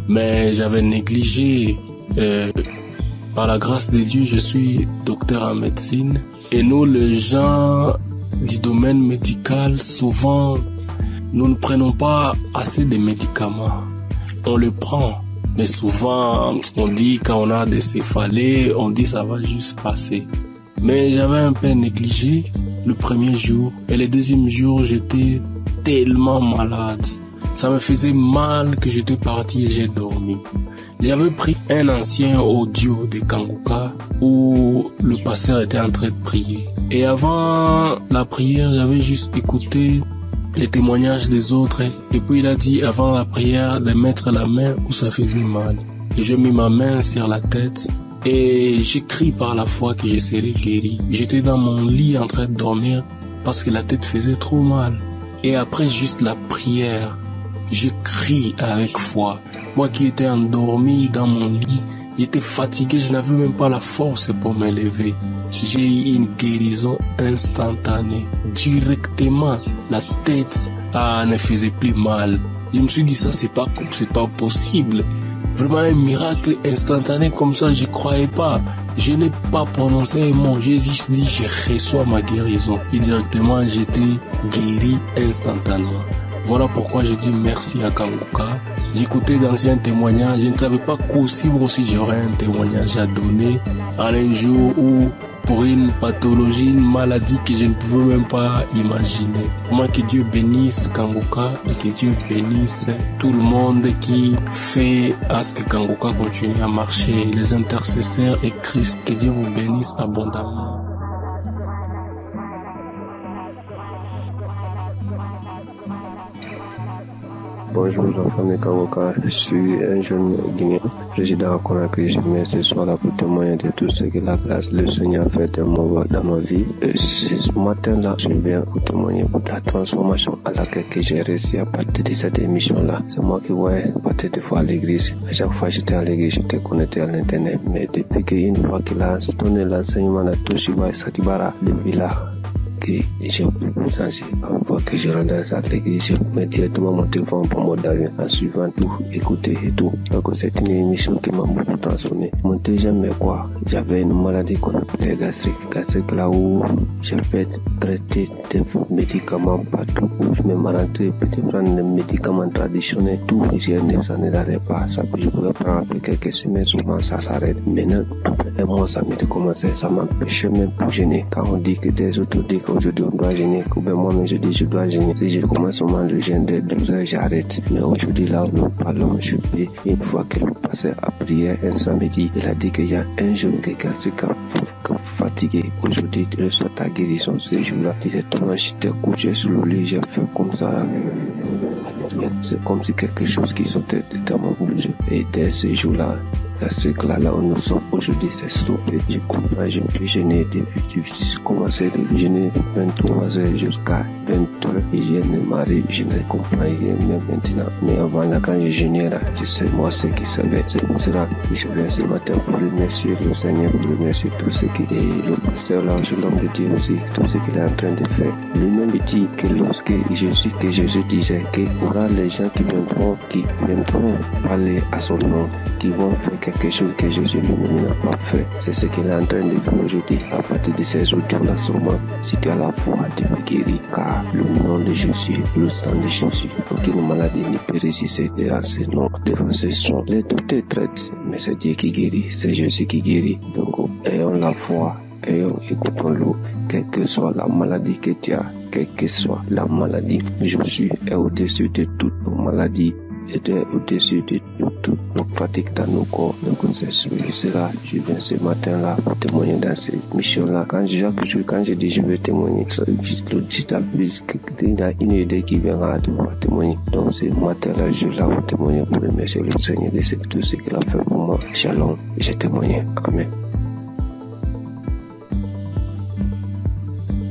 mais j'avais négligé. Par la grâce de Dieu, je suis docteur en médecine et nous, les gens du domaine médical, souvent, nous ne prenons pas assez de médicaments. On le prend, mais souvent, on dit quand on a des céphalées, on dit ça va juste passer. Mais j'avais un peu négligé le premier jour et le deuxième jour, j'étais tellement malade. Ça me faisait mal que j'étais parti et j'ai dormi. J'avais pris un ancien audio de Kanguka où le pasteur était en train de prier. Et avant la prière, j'avais juste écouté les témoignages des autres. Et puis il a dit avant la prière de mettre la main où ça faisait mal. Et j'ai mis ma main sur la tête. Et j'ai crié par la foi que je serais guéri. J'étais dans mon lit en train de dormir parce que la tête faisait trop mal. Et après juste la prière, j'ai crié avec foi. Moi qui étais endormi dans mon lit, j'étais fatigué, je n'avais même pas la force pour me lever. J'ai eu une guérison instantanée. Directement, la tête ne faisait plus mal. Je me suis dit ça, c'est pas possible. Vraiment un miracle instantané comme ça, je croyais pas. Je n'ai pas prononcé un mot, j'ai juste dit je reçois ma guérison. Et directement j'étais guéri instantanément. Voilà pourquoi je dis merci à Kanguka. J'écoutais d'anciens témoignages, je ne savais pas qu'aussi moi aussi j'aurais un témoignage à donner à un jour où pour une pathologie, une maladie que je ne pouvais même pas imaginer. Moi, que Dieu bénisse Kanguka et que Dieu bénisse tout le monde qui fait à ce que Kanguka continue à marcher, les intercesseurs et Christ, que Dieu vous bénisse abondamment. Bonjour, enfants de Kanguka. Je suis un jeune Guinéen, résident à Conakry. Je viens ce soir là pour témoigner de tout ce que la grâce le Seigneur a fait dans ma vie. Ce matin-là, je viens pour témoigner pour la transformation à laquelle j'ai réussi à partir de cette émission-là. C'est moi qui voyais partir des fois à l'église. À chaque fois que j'étais à l'église, j'étais connecté à l'internet. Mais depuis qu'une fois qu'il a donné l'enseignement à Toshiba et Satibara, depuis là, que j'ai changé. Une fois que je rentre à l'église, je mets directement mon téléphone pour mode d'avion en suivant tout, écouter et tout. Donc c'est une émission qui m'a beaucoup transformé. Mon deuxième, mais quoi, j'avais une maladie qu'on appelait gastrique là où j'ai fait traiter des médicaments partout où je me rentré, peut-être prendre des médicaments traditionnels, tout, ça ne n'arrête pas. Ça, je pouvais prendre après quelques semaines, souvent ça s'arrête. Maintenant, après un mois, ça m'était commencé, ça m'empêchait même pour gêner. Quand on dit que des autres disent qu'aujourd'hui on doit gêner, que ben moi-même je dis je dois gêner. Si je commence seulement le gêne de 12 heures, j'arrête. Mais aujourd'hui là, nous parlons, je peux, une fois que nous passons à prière un samedi, il a dit qu'il y a un jeune qui est gastrique fatigué. Aujourd'hui, tu reçois ta guérison ce jour-là. Directement, j'étais couché sur le lit, j'ai fait comme ça. bien. C'est comme si quelque chose qui sortait dans mon bouche. Et dès ce jour-là, à ce là où nous sommes aujourd'hui, c'est stoppé. Je comprends, je peux jeûner depuis, j'ai commencé de jeûner de 23h jusqu'à 20h. Et je ne m'arrive, je ne comprends rien même maintenant. Mais avant là, quand je jeûnais là, je sais moi ce qui savait. C'est pour cela que je viens ce matin pour remercier le Seigneur, pour remercier tout ce qui est le pasteur là, l'homme de Dieu aussi, tout ce qu'il est en train de faire. Lui-même dit que lorsque Jésus disait qu'il y aura les gens qui viendront parler à son nom, qui vont faire quelque chose que Jésus lui-même n'a pas fait. C'est ce qu'il est en train de faire aujourd'hui. À partir de ces audios-là, sûrement, si tu as la foi, tu peux guérir, car le nom de Jésus, le sang de Jésus, aucune maladie ne peut résister à ce nom, devant ce son. Les doutes traitent, mais c'est Dieu qui guérit, c'est Jésus qui guérit. Donc, ayons la foi, écoutons-le, quelle que soit la maladie que tu as, quelle que soit la maladie. Jésus est au-dessus de toutes nos maladies. Et au-dessus de toutes nos fatigues dans nos corps. Donc c'est cela, je viens ce matin-là pour témoigner dans cette mission-là. Quand je dis je vais témoigner, il y a une idée qui viendra à devoir témoigner. Donc ce matin-là, je suis là pour témoigner, pour remercier le Seigneur de tout ce qu'il a fait pour moi. Shalom, et j'ai témoigné. Amen.